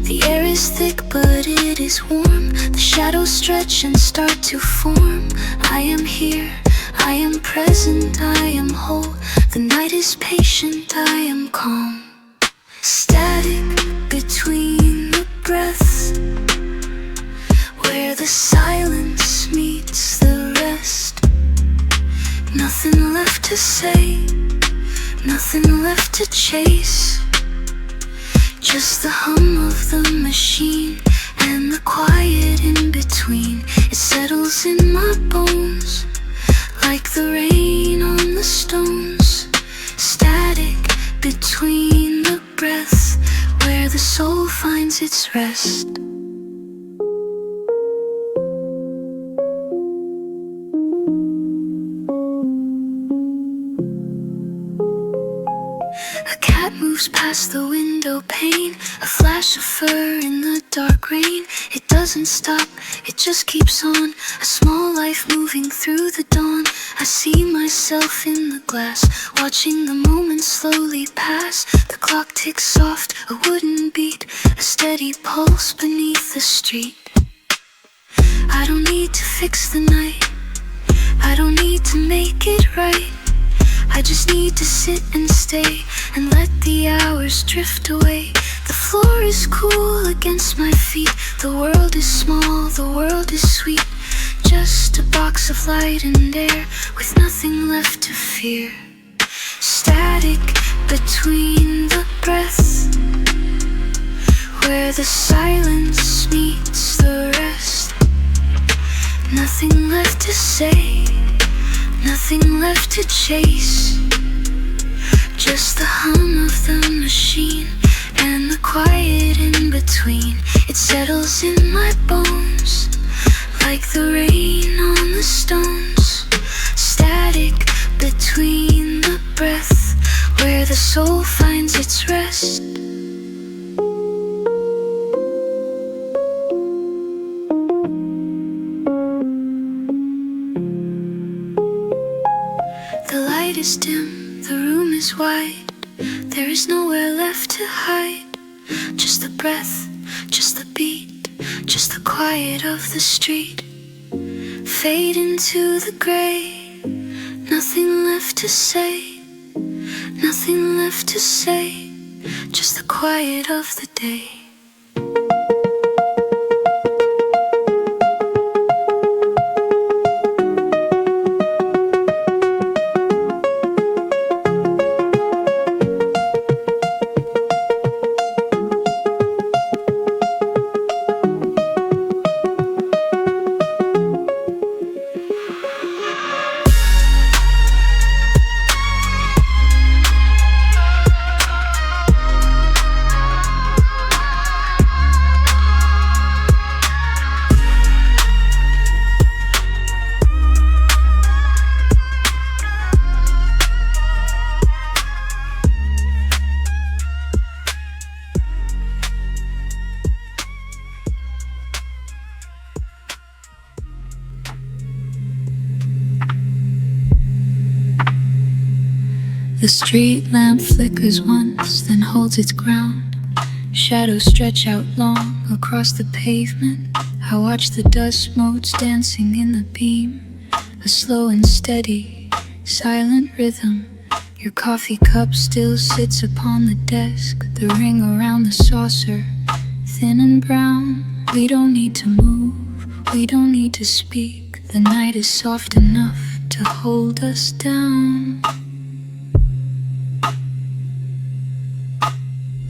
The air is thick but it is warm, the shadows stretch and start to form. I am here, I am present, I am whole. The night is patient, I am calm. Static between the breaths, where the silence meets the rest. Nothing left to say, nothing left to chase. Just the hum of the machine and the quiet in between. It settles in my bones like the rain on the stones. Static between the breaths, where the soul finds its rest. A cat moves past the window pane, a flash of fur in the dark rain. It doesn't stop, it just keeps on, a small life moving through the dawn. I see myself in the glass, watching the moments slowly pass. The clock ticks soft, a wooden beat, a steady pulse beneath the street. I don't need to fix the night, I don't need to make it right. I just need to sit and stay and let the hours drift away. The floor is cool against my feet. The world is small, the world is sweet. Just a box of light and air with nothing left to fear. Static between the breaths, where the silence meets the rest. Nothing left to say, nothing left to chase. Just the hum of the machine and the quiet in between. It settles in my bones like the rain on the stones. Static between the breath, soul finds its rest. The light is dim, the room is wide. There is nowhere left to hide. Just the breath, just the beat, just the quiet of the street. Fade into the gray. Nothing left to say, nothing left to say. Just the quiet of the day. The street lamp flickers once, then holds its ground. Shadows stretch out long across the pavement. I watch the dust motes dancing in the beam. A slow and steady, silent rhythm. Your coffee cup still sits upon the desk. The ring around the saucer, thin and brown. We don't need to move, we don't need to speak. The night is soft enough to hold us down.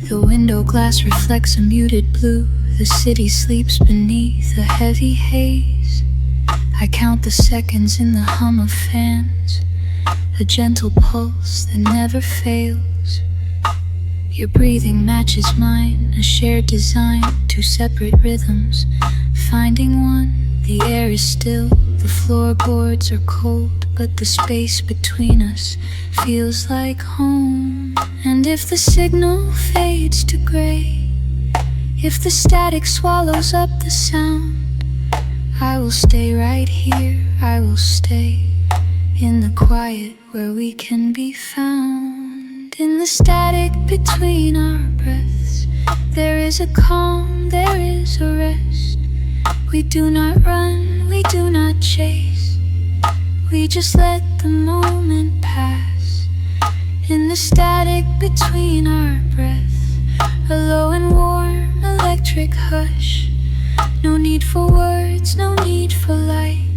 The window glass reflects a muted blue. The city sleeps beneath a heavy haze. I count the seconds in the hum of fans, a gentle pulse that never fails. Your breathing matches mine, a shared design, two separate rhythms. Finding one, the air is still, the floorboards are cold, but the space between us feels like home. And if the signal fades to gray, if the static swallows up the sound, I will stay right here, I will stay in the quiet where we can be found. In the static between our breaths, there is a calm, there is a rest. We do not run, we do not chase, we just let the moment pass. In the static between our breaths, a low and warm electric hush. No need for words, no need for light,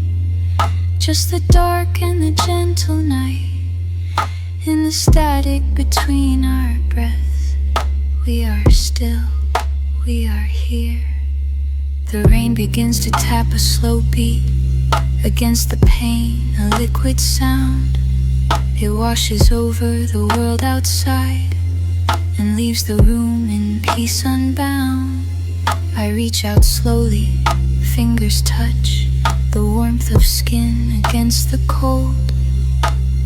just the dark and the gentle night. In the static between our breaths, we are still, we are here. The rain begins to tap a slow beat against the pane, a liquid sound. It washes over the world outside and leaves the room in peace unbound. I reach out slowly, fingers touch the warmth of skin against the cold.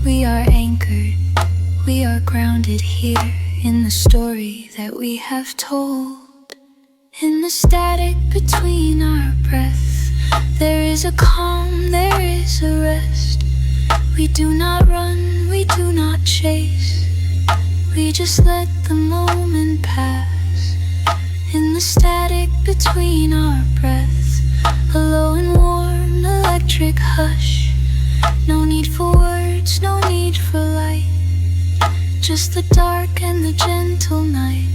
We are anchored, we are grounded here in the story that we have told. In the static between our breaths, there is a calm, there is a rest. We do not run, we do not chase, we just let the moment pass. In the static between our breaths, a low and warm electric hush. No need for words, no need for light, just the dark and the gentle night.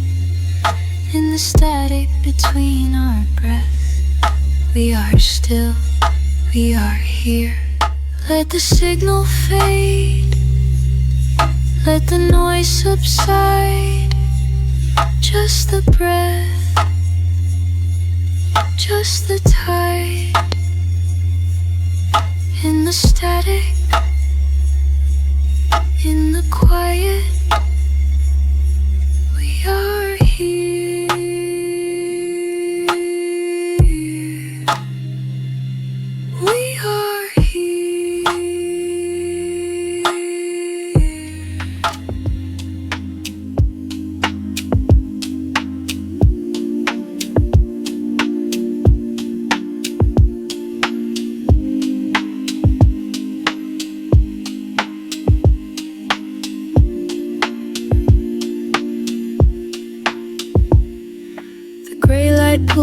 In the static between our breaths, we are still, we are here. Let the signal fade, let the noise subside. Just the breath, just the tide. In the static, in the quiet, we are here. We are here.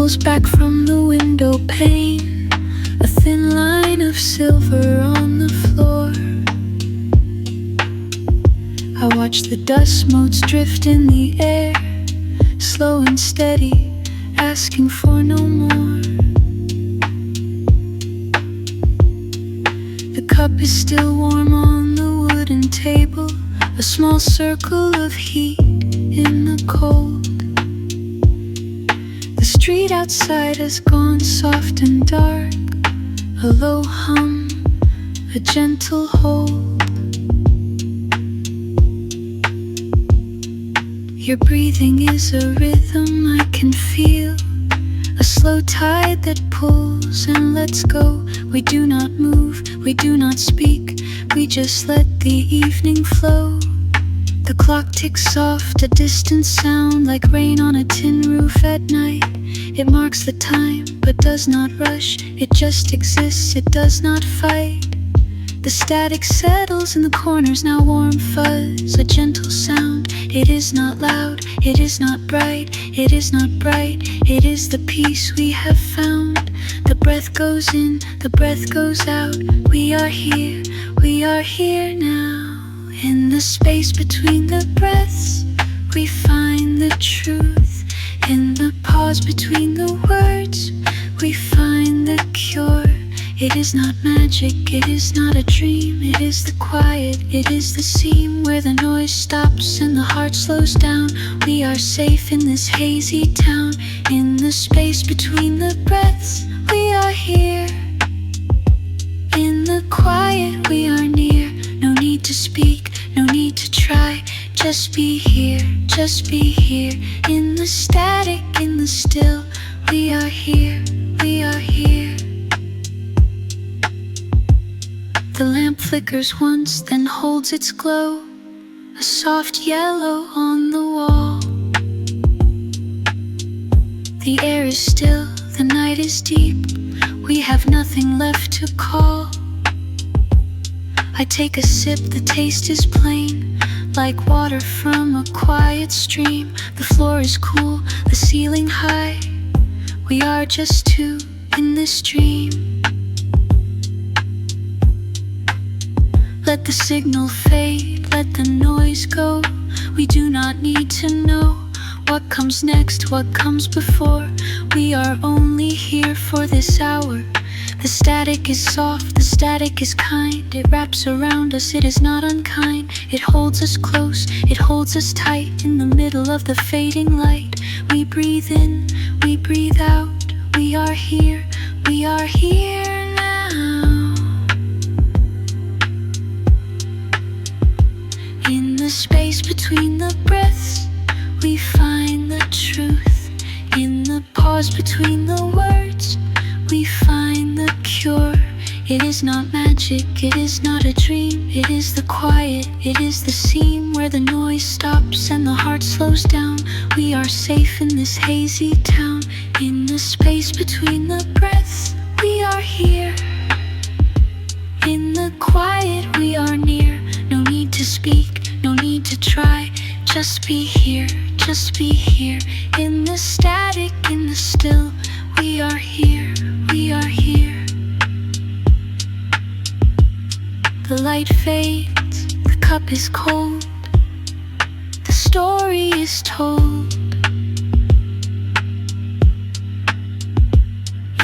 pulls back from the window pane, a thin line of silver on the floor. I watch the dust motes drift in the air, slow and steady, asking for no more. The cup is still warm on the wooden table, a small circle of heat in the cold. The street outside has gone soft and dark, a low hum, a gentle hold. Your breathing is a rhythm I can feel, a slow tide that pulls and lets go. We do not move, we do not speak, we just let the evening flow. The clock ticks off, a distant sound like rain on a tin roof at night. It marks the time, but does not rush. It just exists, it does not fight. The static settles in the corners, now warm fuzz, a gentle sound. It is not loud, it is not bright, it is not bright. It is the peace we have found. The breath goes in, the breath goes out. We are here now. In the space between the breaths, we find the truth. In the pause between the words, we find the cure. It is not magic, it is not a dream. It is the quiet, it is the seam where the noise stops and the heart slows down. We are safe in this hazy town. In the space between the breaths, we are here. In the quiet, we are near. No need to speak, no need to try. Just be here, just be here. In the static, in the still, we are here, we are here. The lamp flickers once, then holds its glow, a soft yellow on the wall. The air is still, the night is deep. We have nothing left to call. I take a sip, the taste is plain, like water from a quiet stream. The floor is cool, the ceiling high. We are just two in this dream. Let the signal fade, let the noise go. We do not need to know what comes next, what comes before. We are only here for this hour. The static is soft, the static is kind. It wraps around us, it is not unkind. It holds us close, it holds us tight. In the middle of the fading light, we breathe in, we breathe out. We are here now. In the space between the breaths, we find the truth. In the pause between the words, we find the cure. It is not magic, it is not a dream. It is the quiet, it is the seam where the noise stops and the heart slows down. We are safe in this hazy town. In the space between the breaths, we are here. In the quiet, we are near. No need to speak, no need to try. Just be here, just be here. In the static, in the still, we are here, we are here. The light fades, the cup is cold, the story is told.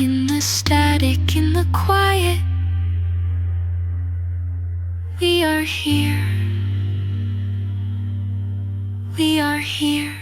In the static, in the quiet, we are here, we are here.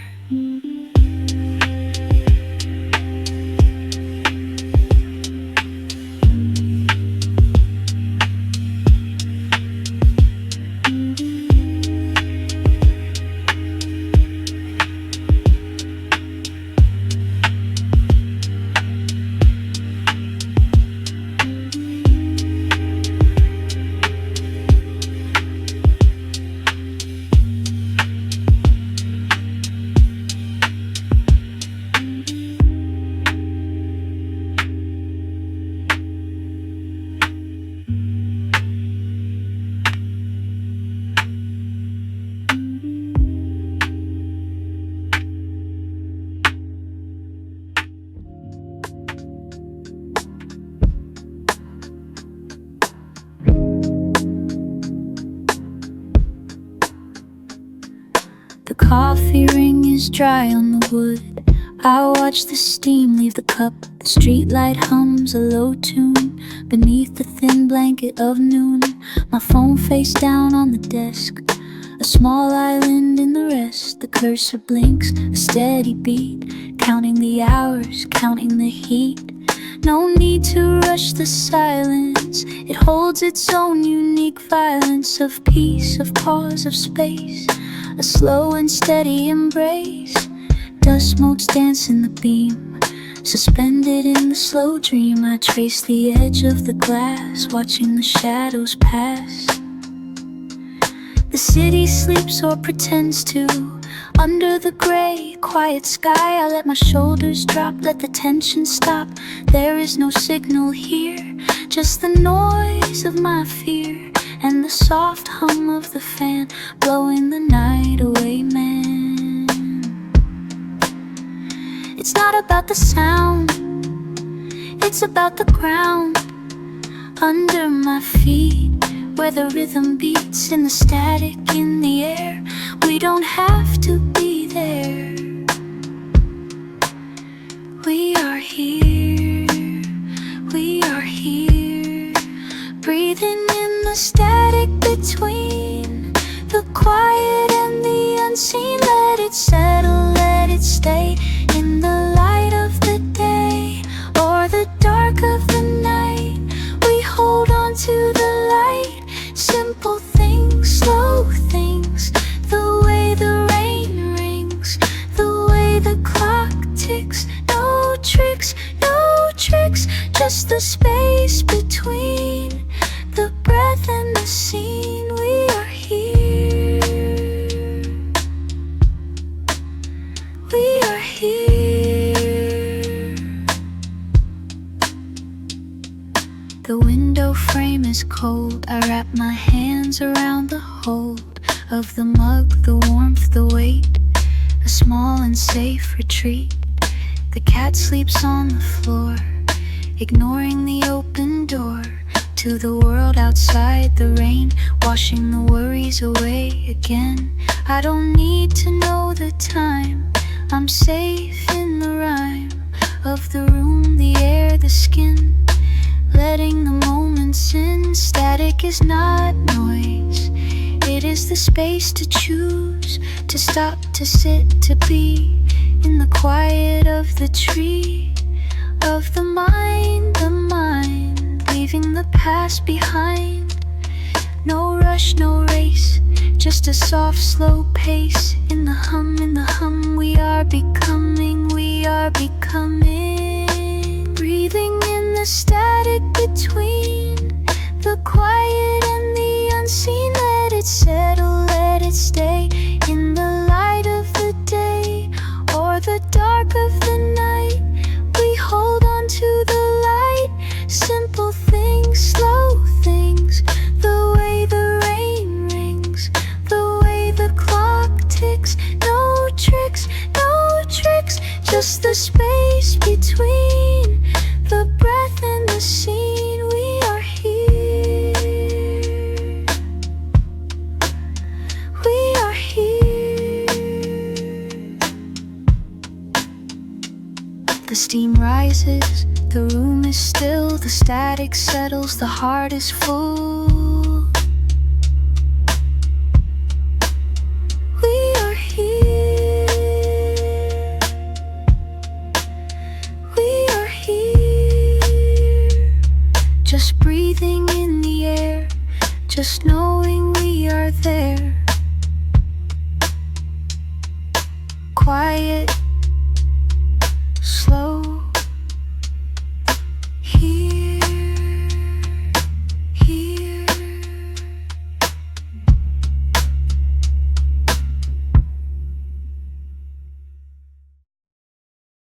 is dry on the wood. I watch the steam leave the cup. The streetlight hums a low tune beneath the thin blanket of noon. My phone face down on the desk, a small island in the rest. The cursor blinks, a steady beat, counting the hours, counting the heat. No need to rush the silence, it holds its own unique violence of peace, of pause, of space, a slow and steady embrace. Dust motes dance in the beam, suspended in the slow dream. I trace the edge of the glass, watching the shadows pass. The city sleeps or pretends to. Under the gray, quiet sky, I let my shoulders drop, let the tension stop. There is no signal here, just the noise of my fear and the soft hum of the fan blowing the night away, man. It's not about the sound, it's about the ground under my feet, where the rhythm beats in the static in the air. We don't have to be there. We are here, we are here, breathing in the static between the quiet and the unseen. Let it settle, let it stay in the light of the day or the dark of the night. We hold on to the light, simple things, slow things, the way the rain rings, the way the clock ticks. No tricks, no tricks, just the space between the breath and the scene. We are here, we are here. The window frame is cold, I wrap my hands around the hold of the mug, the warmth, the weight, a small and safe retreat. The cat sleeps on the floor, ignoring the open door to the world outside, the rain washing the worries away again. I don't need to know the time, I'm safe in the rhyme of the room, the air, the skin, letting the moments in. Static is not noise, it is the space to choose, to stop, to sit, to be in the quiet of the tree, of the mind, leaving the past behind. No rush, no race, just a soft, slow pace. In the hum, we are becoming, we are becoming. Breathing in the static between the quiet and the unseen. Let it settle, let it stay in the light of the day or the dark of the night. We hold on to the light, simple things, slow things, the way the rain rings, the way the clock ticks. No tricks, no tricks, just the space between the breath and the scene. We are here, we are here. The steam rises, the room is still, the static settles, the heart is full. We are here, we are here. Just breathing in the air, just knowing we are there. Quiet,